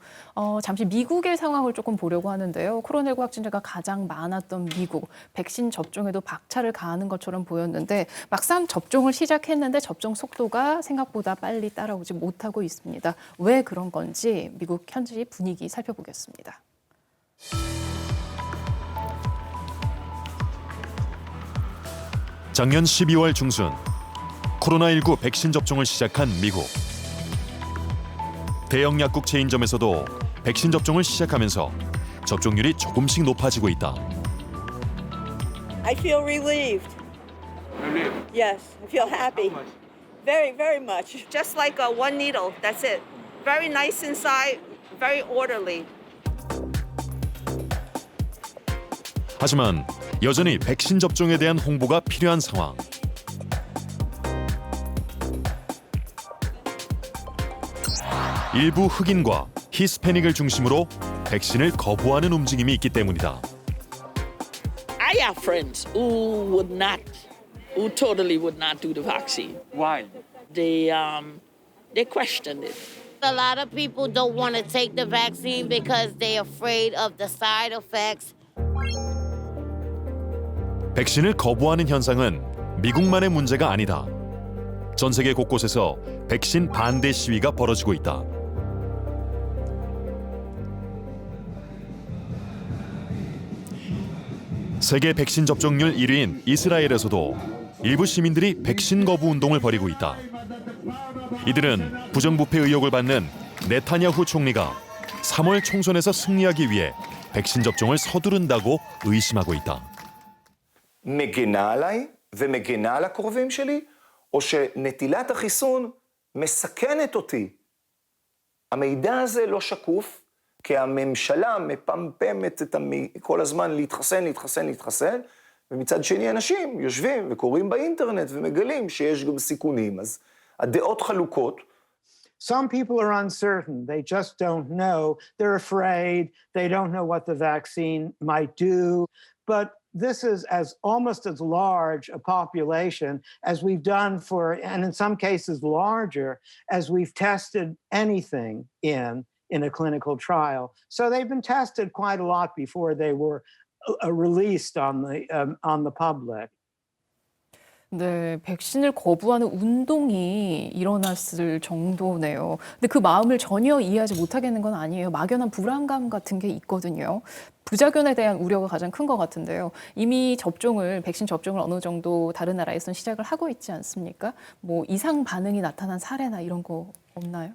잠시 미국의 상황을 조금 보려고 하는데요. 코로나19 확진자가 가장 많았던 미국, 백신 접종에도 박차를 가하는 것처럼 보였는데 막상 접종을 시작했는데 접종 속도가 생각보다 빨리 따라오지 못하고 있습니다. 왜 그런 건지 미국 현지 분위기 살펴보겠습니다. 작년 12월 중순 코로나19 백신 접종을 시작한 미국. 대형 약국 체인점에서도 백신 접종을 시작하면서 접종률이 조금씩 높아지고 있다. I feel relieved. Relieved? Yes, I feel happy. How much? Very, very much. Just like one needle, that's it. Very nice inside, very orderly. 하지만 여전히 백신 접종에 대한 홍보가 필요한 상황. 일부 흑인과 히스패닉을 중심으로 백신을 거부하는 움직임이 있기 때문이다. I have friends who totally would not do the vaccine. Why? They questioned it. A lot of people don't want to take the vaccine because they're afraid of the side effects. 백신을 거부하는 현상은 미국만의 문제가 아니다. 전 세계 곳곳에서 백신 반대 시위가 벌어지고 있다. 세계 백신 접종률 1위인 이스라엘에서도 일부 시민들이 백신 거부 운동을 벌이고 있다. 이들은 부정부패 의혹을 받는 네타냐후 총리가 3월 총선에서 승리하기 위해 백신 접종을 서두른다고 의심하고 있다. מגינה עליי ומגינה על הקרובים שלי, או שנטילת החיסון מסכנת אותי. המידע הזה לא שקוף, כי הממשלה מפמפמת כל הזמן להתחסן, ומצד שני אנשים יושבים וקוראים באינטרנט ומגלים שיש גם סיכונים. אז הדעות חלוקות. Some people are uncertain. They just don't know. They're afraid. They don't know what the vaccine might do. But this is almost as large a population as we've done for, and in some cases larger, as we've tested anything in a clinical trial. So they've been tested quite a lot before they were released on the public. 네, 백신을 거부하는 운동이 일어났을 정도네요. 근데 그 마음을 전혀 이해하지 못하겠는 건 아니에요. 막연한 불안감 같은 게 있거든요. 부작용에 대한 우려가 가장 큰 것 같은데요. 이미 백신 접종을 어느 정도 다른 나라에서는 시작을 하고 있지 않습니까? 뭐 이상 반응이 나타난 사례나 이런 거 없나요?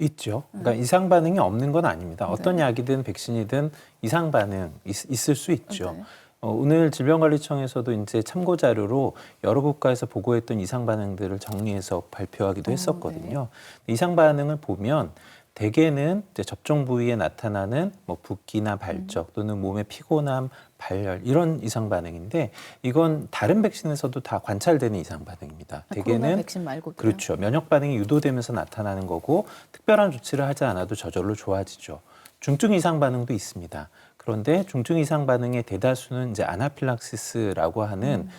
있죠. 그러니까 이상 반응이 없는 건 아닙니다. 어떤 네. 약이든 백신이든 이상 반응 있을 수 있죠. 네. 오늘 질병관리청에서도 이제 참고 자료로 여러 국가에서 보고했던 이상 반응들을 정리해서 발표하기도 했었거든요. 네. 이상 반응을 보면 대개는 이제 접종 부위에 나타나는 뭐 붓기나 발적 또는 몸의 피곤함, 발열 이런 이상 반응인데 이건 다른 백신에서도 다 관찰되는 이상 반응입니다. 대개는 백신 말고도요? 그렇죠. 면역 반응이 유도되면서 나타나는 거고 특별한 조치를 하지 않아도 저절로 좋아지죠. 중증 이상 반응도 있습니다. 그런데 중증 이상 반응의 대다수는 이제 아나필락시스라고 하는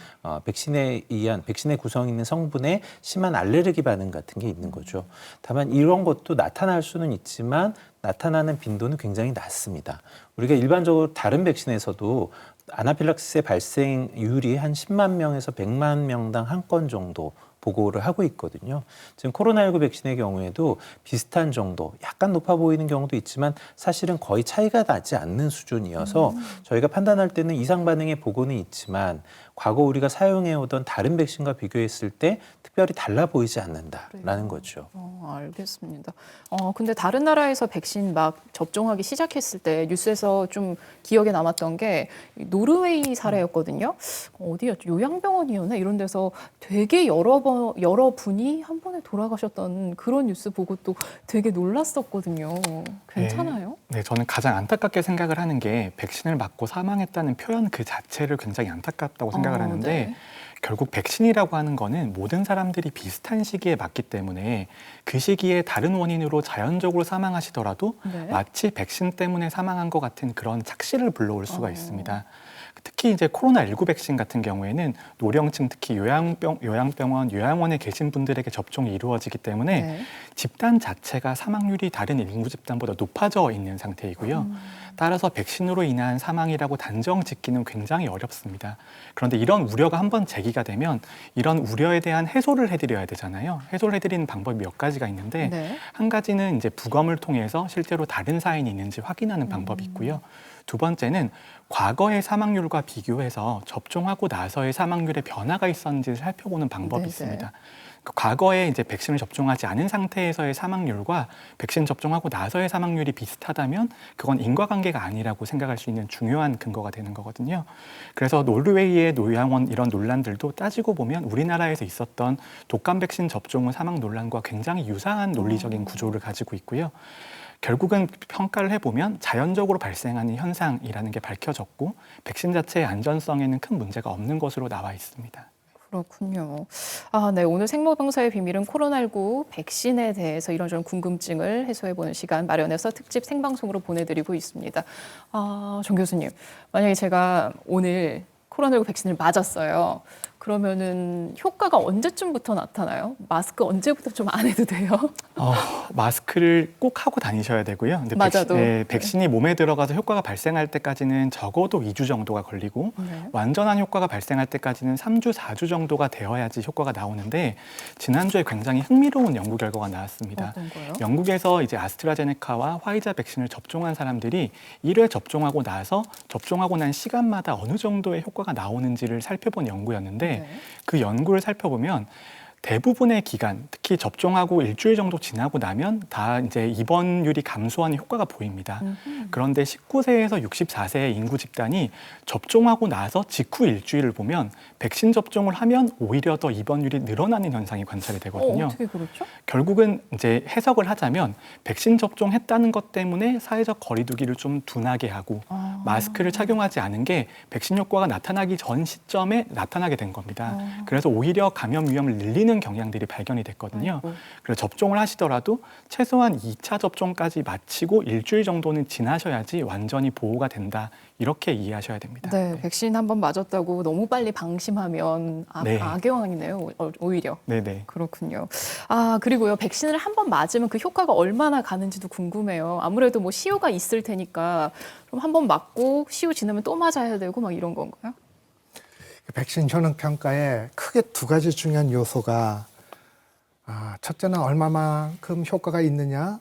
백신에 의한 백신의 구성이 있는 성분에 심한 알레르기 반응 같은 게 있는 거죠. 다만 이런 것도 나타날 수는 있지만 나타나는 빈도는 굉장히 낮습니다. 우리가 일반적으로 다른 백신에서도 아나필락시스의 발생률이 한 10만 명에서 100만 명당 한 건 정도 보고를 하고 있거든요. 지금 코로나19 백신의 경우에도 비슷한 정도, 약간 높아 보이는 경우도 있지만 사실은 거의 차이가 나지 않는 수준이어서 저희가 판단할 때는 이상 반응의 보고는 있지만 과거 우리가 사용해오던 다른 백신과 비교했을 때 특별히 달라 보이지 않는다라는 거죠. 알겠습니다. 근데 다른 나라에서 백신 막 접종하기 시작했을 때 뉴스에서 좀 기억에 남았던 게 노르웨이 사례였거든요. 어디였죠? 요양병원이었나? 이런 데서 되게 여러 분이 한 번에 돌아가셨던 그런 뉴스 보고 또 되게 놀랐었거든요. 괜찮아요? 네, 저는 가장 안타깝게 생각을 하는 게 백신을 맞고 사망했다는 표현 그 자체를 굉장히 안타깝다고 생각을 하는데 네. 결국 백신이라고 하는 거는 모든 사람들이 비슷한 시기에 맞기 때문에 그 시기에 다른 원인으로 자연적으로 사망하시더라도 네. 마치 백신 때문에 사망한 것 같은 그런 착시를 불러올 수가 있습니다. 특히 이제 코로나19 백신 같은 경우에는 노령층 특히 요양병원, 요양원에 계신 분들에게 접종이 이루어지기 때문에 네. 집단 자체가 사망률이 다른 인구 집단보다 높아져 있는 상태이고요. 따라서 백신으로 인한 사망이라고 단정 짓기는 굉장히 어렵습니다. 그런데 이런 우려가 한번 제기가 되면 이런 우려에 대한 해소를 해드려야 되잖아요. 해소를 해드리는 방법이 몇 가지가 있는데 네. 한 가지는 이제 부검을 통해서 실제로 다른 사인이 있는지 확인하는 방법이 있고요. 두 번째는 과거의 사망률과 비교해서 접종하고 나서의 사망률에 변화가 있었는지를 살펴보는 방법이 네네. 있습니다. 과거에 이제 백신을 접종하지 않은 상태에서의 사망률과 백신 접종하고 나서의 사망률이 비슷하다면 그건 인과관계가 아니라고 생각할 수 있는 중요한 근거가 되는 거거든요. 그래서 노르웨이의 노양원 이런 논란들도 따지고 보면 우리나라에서 있었던 독감 백신 접종 후 사망 논란과 굉장히 유사한 논리적인 구조를 가지고 있고요. 결국은 평가를 해보면 자연적으로 발생하는 현상이라는 게 밝혀졌고 백신 자체의 안전성에는 큰 문제가 없는 것으로 나와 있습니다. 그렇군요. 네. 오늘 생로병사의 비밀은 코로나19 백신에 대해서 이런저런 궁금증을 해소해보는 시간 마련해서 특집 생방송으로 보내드리고 있습니다. 정 교수님, 만약에 제가 오늘 코로나19 백신을 맞았어요. 그러면은 효과가 언제쯤부터 나타나요? 마스크 언제부터 좀 안 해도 돼요? 마스크를 꼭 하고 다니셔야 되고요. 근데 맞아도. 백신이 몸에 들어가서 효과가 발생할 때까지는 적어도 2주 정도가 걸리고 완전한 효과가 발생할 때까지는 3주, 4주 정도가 되어야지 효과가 나오는데 지난주에 굉장히 흥미로운 연구 결과가 나왔습니다. 어떤 거요? 영국에서 이제 아스트라제네카와 화이자 백신을 접종한 사람들이 1회 접종하고 나서 접종하고 난 시간마다 어느 정도의 효과가 나오는지를 살펴본 연구였는데 그 연구를 살펴보면 대부분의 기간, 특히 접종하고 일주일 정도 지나고 나면 다 이제 입원율이 감소하는 효과가 보입니다. 그런데 19세에서 64세의 인구 집단이 접종하고 나서 직후 일주일을 보면 백신 접종을 하면 오히려 더 입원율이 늘어나는 현상이 관찰이 되거든요. 어떻게 그렇죠? 결국은 이제 해석을 하자면 백신 접종했다는 것 때문에 사회적 거리두기를 좀 둔하게 하고 마스크를 착용하지 않은 게 백신 효과가 나타나기 전 시점에 나타나게 된 겁니다. 그래서 오히려 감염 위험을 늘리는 경향들이 발견이 됐거든요. 그래서 접종을 하시더라도 최소한 2차 접종까지 마치고 일주일 정도는 지나셔야지 완전히 보호가 된다. 이렇게 이해하셔야 됩니다. 네, 백신 한번 맞았다고 너무 빨리 방심하면 악영향이네요, 오히려. 네네. 그렇군요. 그리고요, 백신을 한번 맞으면 그 효과가 얼마나 가는지도 궁금해요. 아무래도 뭐 시효가 있을 테니까 그럼 한번 맞고 시효 지나면 또 맞아야 되고 막 이런 건가요? 백신 효능 평가에 크게 두 가지 중요한 요소가 첫째는 얼마만큼 효과가 있느냐,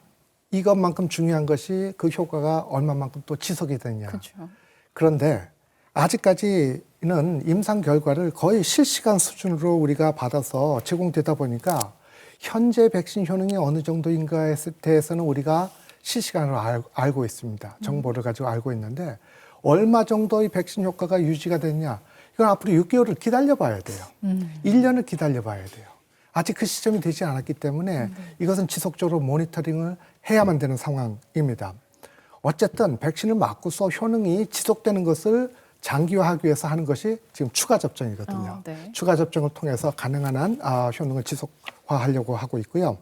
이것만큼 중요한 것이 그 효과가 얼마만큼 또 지속이 되느냐. 그렇죠. 그런데 아직까지는 임상 결과를 거의 실시간 수준으로 우리가 받아서 제공되다 보니까 현재 백신 효능이 어느 정도인가에 대해서는 우리가 실시간으로 알고 있습니다. 정보를 가지고 알고 있는데 얼마 정도의 백신 효과가 유지가 되느냐, 이건 앞으로 6개월을 기다려봐야 돼요. 1년을 기다려봐야 돼요. 아직 그 시점이 되지 않았기 때문에 이것은 지속적으로 모니터링을 해야만 되는 상황입니다. 어쨌든 백신을 맞고서 효능이 지속되는 것을 장기화하기 위해서 하는 것이 지금 추가 접종이거든요. 추가 접종을 통해서 가능한 한 효능을 지속화하려고 하고 있고요.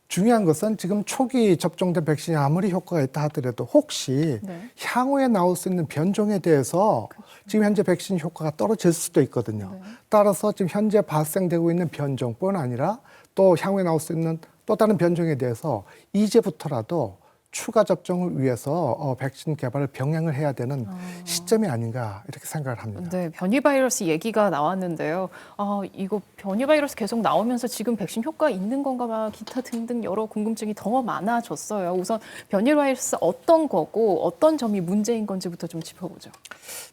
중요한 것은 지금 초기 접종된 백신이 아무리 효과가 있다 하더라도 혹시 향후에 나올 수 있는 변종에 대해서 지금 현재 백신 효과가 떨어질 수도 있거든요. 따라서 지금 현재 발생되고 있는 변종뿐 아니라 또 향후에 나올 수 있는 또 다른 변종에 대해서 이제부터라도 추가 접종을 위해서 백신 개발을 병행을 해야 되는 시점이 아닌가 이렇게 생각을 합니다. 네, 변이 바이러스 얘기가 나왔는데요. 이거 변이 바이러스 계속 나오면서 지금 백신 효과 있는 건가 봐 기타 등등 여러 궁금증이 더 많아졌어요. 우선 변이 바이러스 어떤 거고 어떤 점이 문제인 건지부터 좀 짚어보죠.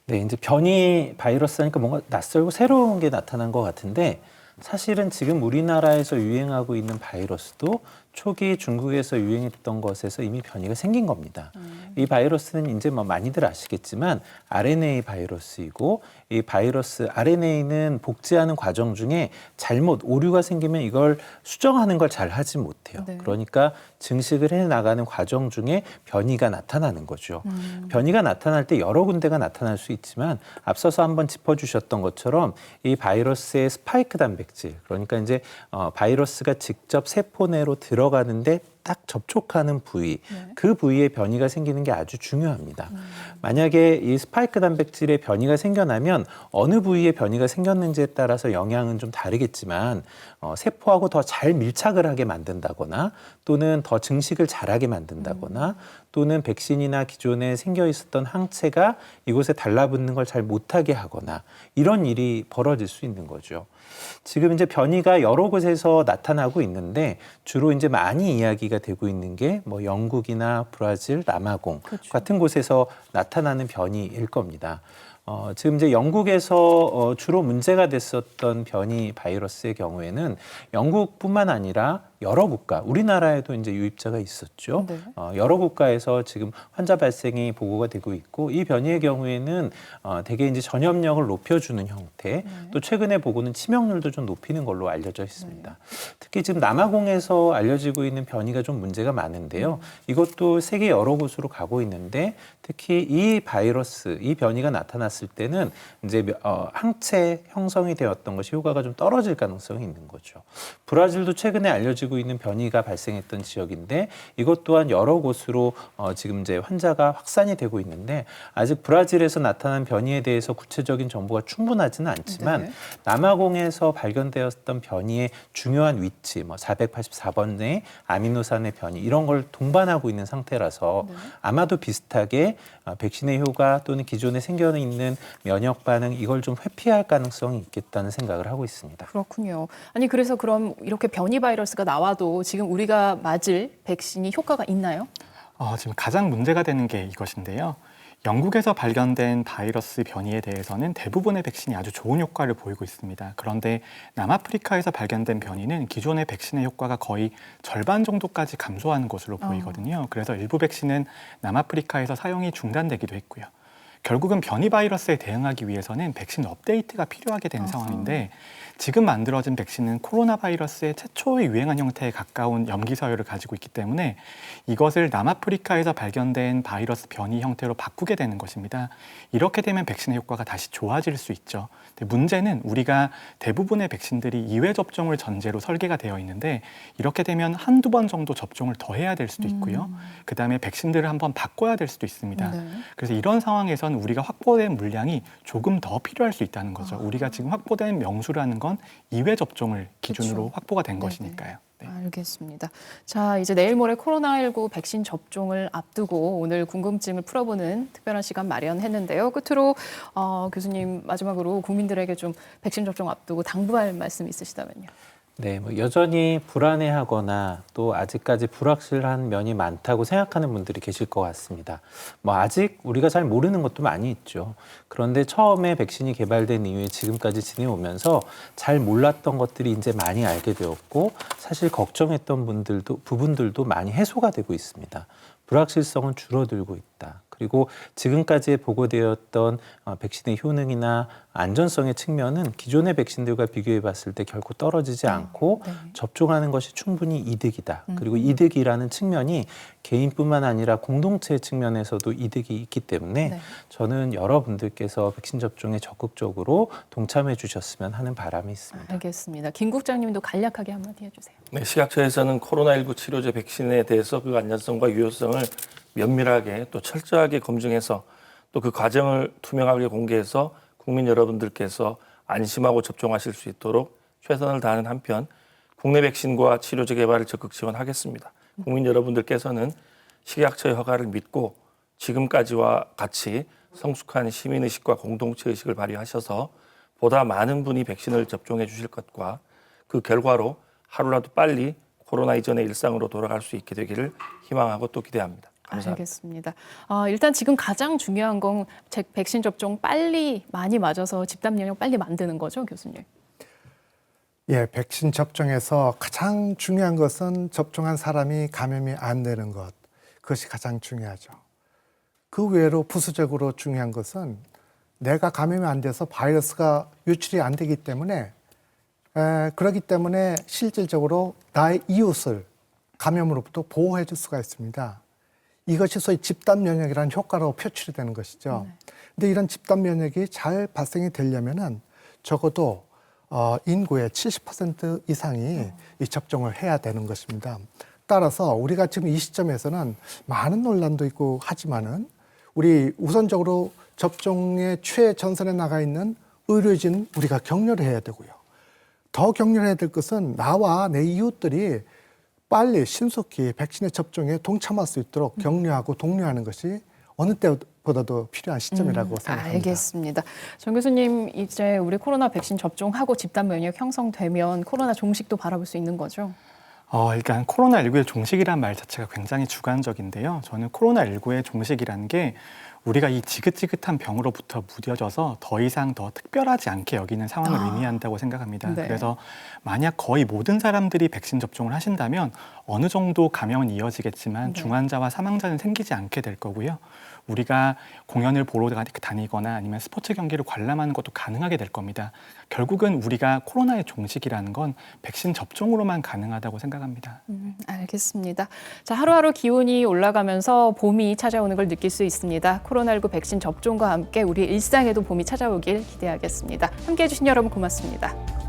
네, 이제 변이 바이러스니까 뭔가 낯설고 새로운 게 나타난 것 같은데 사실은 지금 우리나라에서 유행하고 있는 바이러스도 초기 중국에서 유행했던 것에서 이미 변이가 생긴 겁니다. 이 바이러스는 이제 뭐 많이들 아시겠지만 RNA 바이러스이고 이 바이러스 RNA는 복제하는 과정 중에 잘못 오류가 생기면 이걸 수정하는 걸 잘 하지 못해요. 그러니까 증식을 해나가는 과정 중에 변이가 나타나는 거죠. 변이가 나타날 때 여러 군데가 나타날 수 있지만 앞서서 한번 짚어주셨던 것처럼 이 바이러스의 스파이크 단백질, 그러니까 이제 바이러스가 직접 세포 내로 들어가는데 딱 접촉하는 부위, 그 부위에 변이가 생기는 게 아주 중요합니다. 만약에 이 스파이크 단백질에 변이가 생겨나면 어느 부위에 변이가 생겼는지에 따라서 영향은 좀 다르겠지만 세포하고 더 잘 밀착을 하게 만든다거나 또는 더 증식을 잘하게 만든다거나 또는 백신이나 기존에 생겨 있었던 항체가 이곳에 달라붙는 걸 잘 못하게 하거나 이런 일이 벌어질 수 있는 거죠. 지금 이제 변이가 여러 곳에서 나타나고 있는데 주로 이제 많이 이야기가 되고 있는 게 뭐 영국이나 브라질, 남아공 같은 곳에서 나타나는 변이일 겁니다. 지금 이제 영국에서 주로 문제가 됐었던 변이 바이러스의 경우에는 영국뿐만 아니라 여러 국가, 우리나라에도 이제 유입자가 있었죠. 네. 여러 국가에서 지금 환자 발생이 보고가 되고 있고 이 변이의 경우에는 대개 이제 전염력을 높여주는 형태, 또 최근에 보고는 치명률도 좀 높이는 걸로 알려져 있습니다. 특히 지금 남아공에서 알려지고 있는 변이가 좀 문제가 많은데요. 이것도 세계 여러 곳으로 가고 있는데 특히 이 바이러스, 이 변이가 나타났을 때는 이제 항체 형성이 되었던 것이 효과가 좀 떨어질 가능성이 있는 거죠. 브라질도 최근에 알려지고 있는 변이가 발생했던 지역인데 이것 또한 여러 곳으로 지금 이제 환자가 확산이 되고 있는데 아직 브라질에서 나타난 변이에 대해서 구체적인 정보가 충분하지는 않지만 남아공에서 발견되었던 변이의 중요한 위치, 뭐 484번의 아미노산의 변이 이런 걸 동반하고 있는 상태라서 아마도 비슷하게 백신의 효과 또는 기존에 생겨 있는 면역 반응 이걸 좀 회피할 가능성이 있겠다는 생각을 하고 있습니다. 그렇군요. 아니 그래서 그럼 이렇게 변이 바이러스가 나와도 지금 우리가 맞을 백신이 효과가 있나요? 지금 가장 문제가 되는 게 이것인데요. 영국에서 발견된 바이러스 변이에 대해서는 대부분의 백신이 아주 좋은 효과를 보이고 있습니다. 그런데 남아프리카에서 발견된 변이는 기존의 백신의 효과가 거의 절반 정도까지 감소하는 것으로 보이거든요. 그래서 일부 백신은 남아프리카에서 사용이 중단되기도 했고요. 결국은 변이 바이러스에 대응하기 위해서는 백신 업데이트가 필요하게 된 상황인데 지금 만들어진 백신은 코로나 바이러스의 최초의 유행한 형태에 가까운 염기서열을 가지고 있기 때문에 이것을 남아프리카에서 발견된 바이러스 변이 형태로 바꾸게 되는 것입니다. 이렇게 되면 백신의 효과가 다시 좋아질 수 있죠. 근데 문제는 우리가 대부분의 백신들이 2회 접종을 전제로 설계가 되어 있는데 이렇게 되면 한두 번 정도 접종을 더 해야 될 수도 있고요. 그다음에 백신들을 한번 바꿔야 될 수도 있습니다. 그래서 이런 상황에서는 우리가 확보된 물량이 조금 더 필요할 수 있다는 거죠. 우리가 지금 확보된 명수라는 건 2회 접종을 기준으로 확보가 된 것이니까요. 네. 알겠습니다. 자, 이제 내일 모레 코로나19 백신 접종을 앞두고 오늘 궁금증을 풀어보는 특별한 시간 마련했는데요. 끝으로 교수님 마지막으로 국민들에게 좀 백신 접종 앞두고 당부할 말씀 있으시다면요. 네, 뭐 여전히 불안해하거나 또 아직까지 불확실한 면이 많다고 생각하는 분들이 계실 것 같습니다. 뭐 아직 우리가 잘 모르는 것도 많이 있죠. 그런데 처음에 백신이 개발된 이후에 지금까지 지내오면서 잘 몰랐던 것들이 이제 많이 알게 되었고 사실 걱정했던 부분들도 많이 해소가 되고 있습니다. 불확실성은 줄어들고 있다. 그리고 지금까지 보고되었던 백신의 효능이나 안전성의 측면은 기존의 백신들과 비교해 봤을 때 결코 떨어지지 않고 접종하는 것이 충분히 이득이다. 그리고 이득이라는 측면이 개인뿐만 아니라 공동체 측면에서도 이득이 있기 때문에 저는 여러분들께서 백신 접종에 적극적으로 동참해 주셨으면 하는 바람이 있습니다. 알겠습니다. 김 국장님도 간략하게 한마디 해주세요. 네, 식약처에서는 코로나19 치료제 백신에 대해서 그 안전성과 유효성을 면밀하게 또 철저하게 검증해서 또 그 과정을 투명하게 공개해서 국민 여러분들께서 안심하고 접종하실 수 있도록 최선을 다하는 한편 국내 백신과 치료제 개발을 적극 지원하겠습니다. 국민 여러분들께서는 식약처의 허가를 믿고 지금까지와 같이 성숙한 시민의식과 공동체의식을 발휘하셔서 보다 많은 분이 백신을 접종해 주실 것과 그 결과로 하루라도 빨리 코로나 이전의 일상으로 돌아갈 수 있게 되기를 희망하고 또 기대합니다. 감사합니다. 알겠습니다. 일단 지금 가장 중요한 건 백신 접종 빨리 많이 맞아서 집단 면역 빨리 만드는 거죠, 교수님? 예, 백신 접종에서 가장 중요한 것은 접종한 사람이 감염이 안 되는 것. 그것이 가장 중요하죠. 그 외로 부수적으로 중요한 것은 내가 감염이 안 돼서 바이러스가 유출이 안 되기 때문에 그렇기 때문에 실질적으로 나의 이웃을 감염으로부터 보호해 줄 수가 있습니다. 이것이 소위 집단 면역이라는 효과로 표출이 되는 것이죠. 근데 이런 집단 면역이 잘 발생이 되려면은 적어도 인구의 70% 이상이 이 접종을 해야 되는 것입니다. 따라서 우리가 지금 이 시점에서는 많은 논란도 있고 하지만은 우리 우선적으로 접종의 최전선에 나가 있는 의료진 우리가 격려를 해야 되고요. 더 격려해야 될 것은 나와 내 이웃들이 빨리 신속히 백신의 접종에 동참할 수 있도록 격려하고 독려하는 것이 어느 때보다도 필요한 시점이라고 생각합니다. 알겠습니다. 정 교수님, 이제 우리 코로나 백신 접종하고 집단 면역 형성되면 코로나 종식도 바라볼 수 있는 거죠? 일단 코로나19의 종식이란 말 자체가 굉장히 주관적인데요. 저는 코로나19의 종식이라는 게 우리가 이 지긋지긋한 병으로부터 무뎌져서 더 이상 더 특별하지 않게 여기는 상황을 의미한다고 생각합니다. 네. 그래서 만약 거의 모든 사람들이 백신 접종을 하신다면 어느 정도 감염은 이어지겠지만 네. 중환자와 사망자는 생기지 않게 될 거고요. 우리가 공연을 보러 다니거나 아니면 스포츠 경기를 관람하는 것도 가능하게 될 겁니다. 결국은 우리가 코로나의 종식이라는 건 백신 접종으로만 가능하다고 생각합니다. 알겠습니다. 자, 하루하루 기온이 올라가면서 봄이 찾아오는 걸 느낄 수 있습니다. 코로나19 백신 접종과 함께 우리 일상에도 봄이 찾아오길 기대하겠습니다. 함께해 주신 여러분 고맙습니다.